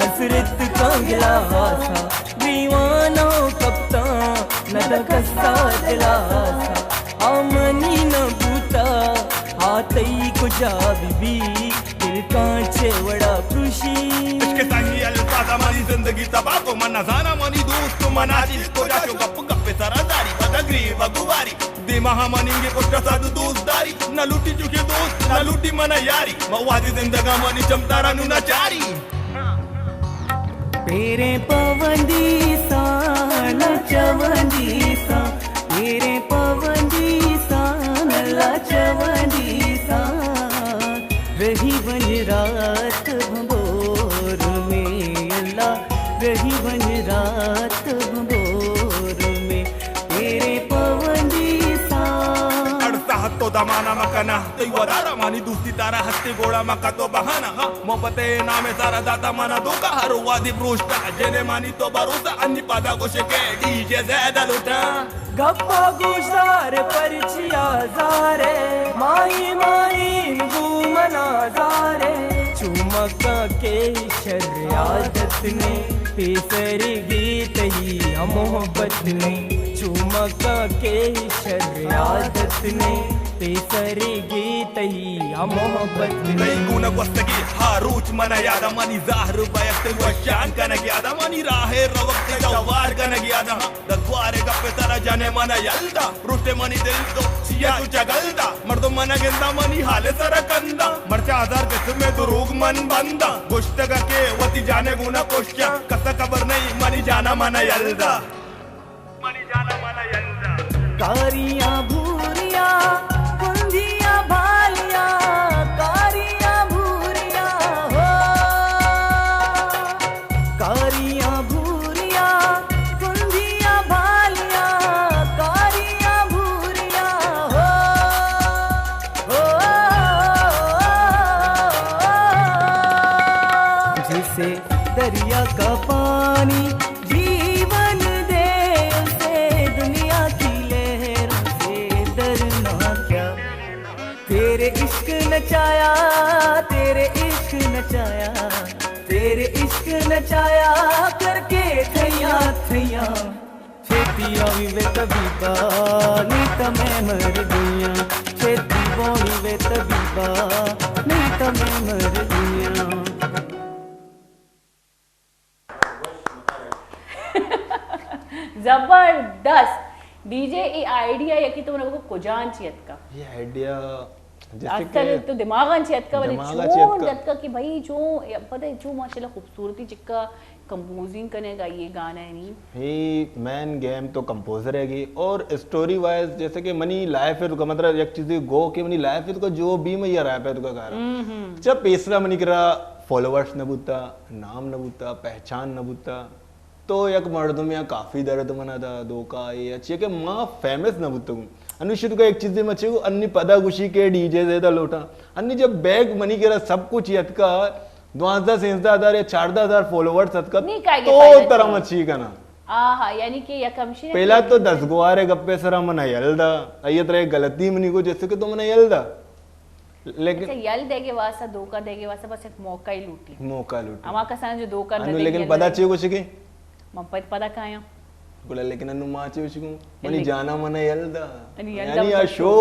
हसरत कांगला आसा दीवाना कप्ता नदकस्ता दिलासा आमनी न बूता हाथई कुजा बीबी दिल कांचे वड़ा खुशी इसके संगी अल्फाज हमारी जिंदगी तबाह को मना जाना मनी दोस्त मना दिल को जाशो गप गप सरादारी पदगरी बगुवारी दिमाग मनींगे कुछ साधु दोस्तदारी न लूटी चुके दोस्त न लूटी मना यारी मवादी जिंदगा मनी चमतारा नु न चारी तेरे पवंदीसा नचवंदीसा तेरे पवंदीसा नचवंदीसा रही बन रात भंबोर में अल्लाह रही बन रात भंबोर में तेरे पवंदीसा अड़ता हत्तो दमाना मकना तई वदारा मानी दोस्ती तारा हत्ते गोड़ा मका तो बहाना हा मोहब्बते नामे सारा दाता मना दोका हर वादी प्रोष्टा जेने मानी तो भरोसा अन्नी पादा को शके डीजे ज़्यादा लुटा गप्पा गुजार परचिया जारे माई माई घूमना जारे चुमका के शरियादत ने पेसर गीत ही मोहब्बत ने चुमका के शरियादत ने पेसर गीत ही मोहब्बत ने नहीं गुना वस्तगी हारूच मना यादा मनी ज़ाहर बयक्त वशान कनग यादा मनी राहे रवक्त जवार कनग यादा दद्वारे गप्पे तारा जाने मना यल्दा रुटे मनी दिल तो सिया तू जगलदा मर्दो मना गिंदा मनी हाले सरा कंदा मर्चा आजार किस्म में दुरूग मन बंदा गुश्तगा के वती जाने गुना कोश्या कसा खबर नहीं मनी जाना मना यल्दा मनी जाना मना यल्दा कारियां भूरियां कुंजियां भालियां कारियां भूरियां हो कारियां भूरियां कुंजियां भालियां कारियां भूरियां हो जिसे दरिया का पानी जीवन दे उसे दुनिया की लहरों से डरना क्या तेरे इश्क नचाया तेरे इश्क नचाया तेरे इश्क नचाया करके थैया थैया छेती आई वे तबीबा नहीं तो मैं मर गईया छेती बोनी वे तबीबा नहीं तो मैं मर गईया जबरदस्त डीजे ये आइडिया यकी तो મને कोजान चियत का ये आइडिया जैसे असल तो दिमागन चियत का वाले दिमागा चियत जो का। दत का कि भाई जो पता है जो माशाल्लाह खूबसूरती चिक्का कंपोजिंग करने का ये गाना है नहीं ही मैन गेम तो कंपोजर हैगी और स्टोरी वाइज जैसे कि मनी लाइफ है तो मतलब एक चीज गो के मनी लाइफ है तो जो भी मैं ये रैप है तो गा रहा जब पेसरा मनी करा फॉलोअर्स न बुता नाम न बुता पहचान न बुता तो एक मर्द में काफी दर्द मना था धोखा ये अच्छी के माँ फेमस न बुता अनुष्य का एक चीज मचे को अन्नी पदा खुशी के डीजे देता लोटा अन्नी जब बैग मनी करा सब कुछ यत का 2000 या 4000 फॉलोवर्स का नहीं कायगे तो फायदा तरह चाहिए। मच्छी का ना आहा यानी कि यकमशी पहला तो 10 गुआरे गप्पे सरा मना यलदा अये तरह गलती मनी को जैसे कि तो मना यलदा लेकिन अच्छा यल देगे वासा धोखा देगे वासा बस एक मौका ही लूटी मौका लूट अमा कसान जो धोखा न लेकिन पता चाहिए कुछ की मंपत पता काया गुला लेकिन अनु माचे उचकू मनी जाना मन यल्दा आणि यल्दा यानी आ शो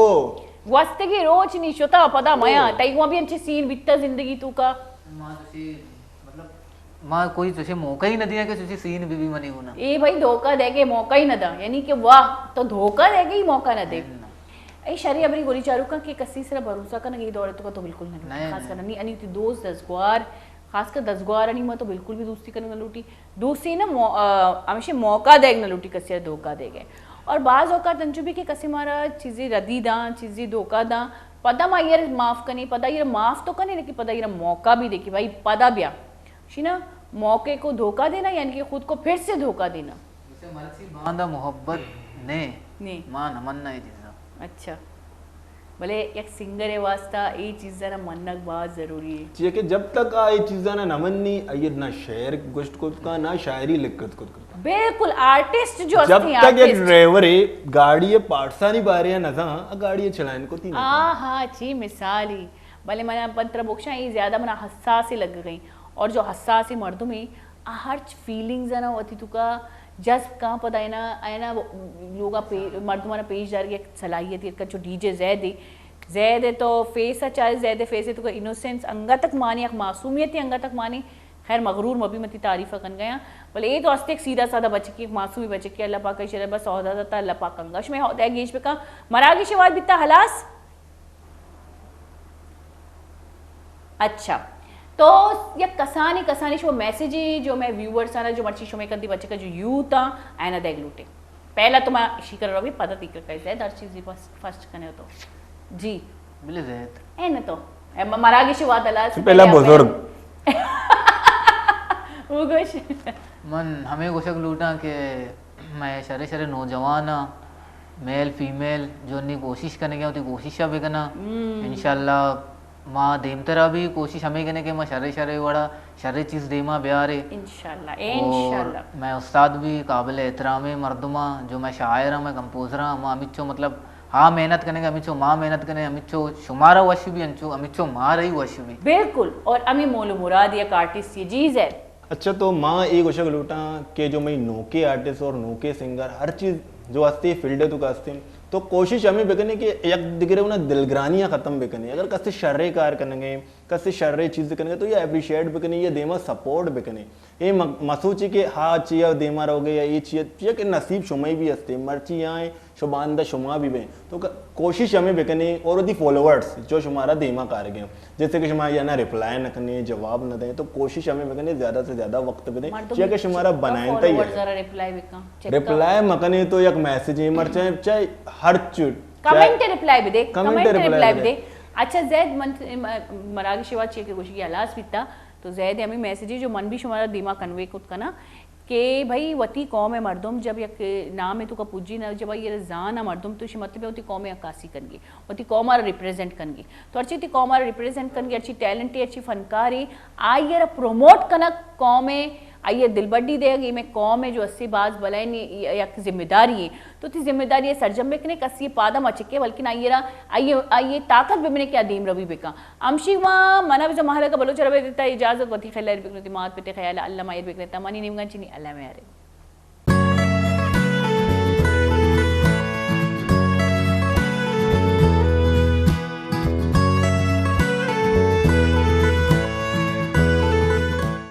वस्तगी रोच नी शोता पदा मया तैगवा भी अच्छे सीन बित्ता जिंदगी तू का माँ तुझे मतलब माँ कोई तुझे मौका ही न दिया कि तुझे सीन भी मनी होना ए भाई धोखा देगे मौका ही न दा यानी कि वाह तो धोखा देगे ही मौका न दे ऐ शरी अबरी गोली चारू का कि कसी से भरोसा का नगी दौड़े तो बिल्कुल नहीं खास कर नहीं अनि दोस्त दसगवार खासकर दसगवार आणि मग तो बिल्कुल भी दोस्ती करने लूटी दोस्ती ना हमेशा मौका देग न लूटी कसी धोखा देगे और बाज औकात तंचु भी कि कसी मारा चीज़ें रदी दा चीज़ें धोखा दा पदा मा यार माफ करनी पदा यार माफ तो करनी लेकिन पदा यार मौका भी देखी भाई पदा ब्या शीना मौके को धोखा देना यानी कि खुद को फिर से धोखा देना जैसे मर्सी बांधा मोहब्बत ने मां नमन्ना है चीज़ अच्छा भले एक सिंगर है वास्ता ये चीज़ जरा मनक बहुत ज़रूरी है चाहिए कि जब तक आ ये चीज़ ना नमन्नी आये ना शेर गोश्त को का ना शायरी लिखत को करता बिल्कुल आर्टिस्ट जो जब तक एक ड्राइवर है गाड़ी ये पार्टसा नहीं बारे या नजा गाड़ी चलाने को तीन हाँ जी मिसाल ही भले मैंने पंत्र बोक्षा ये ज़्यादा मना हसास ही लग गई और जो हसास ही मर्दों में हर फीलिंग्स है ना होती तो का जस्ट कहाँ पता है ना लोग मर्द माना पेश जा रही है सलाहियत का जो डीजे जैद है तो फेस अच्छा जैद है फेस है तो इनोसेंस अंगा तक मानी या मासूमियत अंगा तक मानी खैर मगरूर मबी मती तारीफ़ कन गया बोले ये तो हस्ते एक सीधा साधा बच्चे की मासूमी बच्चे की अल्लाह पाक शर बस औदा था अल्लाह पाक अंगश में होता है गेज पे का मरागी शिवाद बिता हलास अच्छा तो या कसानी शो मैसेज जो मैं व्यूअर्स आना जो मर्ची शो में कंदी बच्चे का जो यूथ था आयना देख लूटे पहला तो मैं शिकर रवि पता तीकर कैसे है दर चीज़ फर्स्ट कने तो जी मिले जैद है ना तो मरागी शिवाद हलास पहला बुजुर्ग वो कुछ मन हमें गोशक लूटा कि मैं शरे शरे नौजवान मेल फीमेल जो नहीं कोशिश करने गया होती कोशिश भी करना इंशाल्लाह माँ देम तरह भी कोशिश हमें करने के मैं शरे शरे बड़ा शरे चीज़ देमा ब्याह रे इंशाल्लाह मैं उस्ताद भी काबिल एहतराम मर्दमा जो मैं शायर हूँ मैं कंपोजर हूँ मैं अमिचो मतलब हाँ मेहनत करने का अमिचो माँ मेहनत करने अमिचो शुमारा वश भी अंचो अमिचो माँ रही वश भी बिल्कुल और अमी मोलू मुराद एक आर्टिस्ट ये चीज़ है अच्छा तो माँ एक उशक लूटा के जो मैं नोके आर्टिस्ट और नोके सिंगर हर चीज़ जो हस्ती फील्ड है तो कास्ते तो कोशिश हमें बेकने कि एक दिगरे ना दिलग्रानियाँ ख़त्म बेकने अगर कस्ते शर्रे कार करेंगे कस्ते शर्रे चीज़ करेंगे तो ये अप्रिशिएट बेकने ये देमा सपोर्ट बेकने ये मसूची के हाँ चाहिए देमा रहोगे या ये चाहिए कि नसीब शुमाई भी हस्ते मर्ची यहाँ शुबानदा शुमा भी बे तो कोशिश हमें बेकने और वही फॉलोअर्स जो शुमारा देमा कार गए जैसे कि शुमारा या ना रिप्लाई न करने जवाब न दें तो कोशिश हमें बेकने ज़्यादा से ज़्यादा वक्त पे दें चाहिए कि शुमारा बनाए तो ही रिप्लाई मकने तो एक मैसेज है मर चाहे हर चीज कमेंट रिप्लाई भी दे कमेंट रिप्लाई भी दे अच्छा जैद मरागी शिवा चाहिए कि गोशी की हलास बिता तो जैद हमें मैसेज जो मन भी शुमारा दिमाग कन्वे खुद का ना कि भाई वती कौम है मर्दम जब एक नाम है तो का पूजी ना जब ये जान है मर्दम तो इसी मतलब होती कौम अक्कासी करेंगी वती कौम रिप्रेजेंट करेंगी तो अच्छी थी कौम रिप्रेजेंट करेंगी अच्छी टैलेंट है अच्छी फनकार है आइए प्रमोट करना कौम है आइए दिलबड्डी देगी मैं कौम है जो अस्सी बाज बलाए या जिम्मेदारी है तो थी जिम्मेदारी है सरजम बेकने कसी पादम अचके बल्कि आइए ताकत बेमने क्या दीम रवि बेका अमशी वहाँ मना भी महल का बलोच रवे देता इजाजत वती खैल बेकने मात पे ख्याल अल्लाह मायर बेकने तमानी निमगन चिनी अल्लाह में आ रहे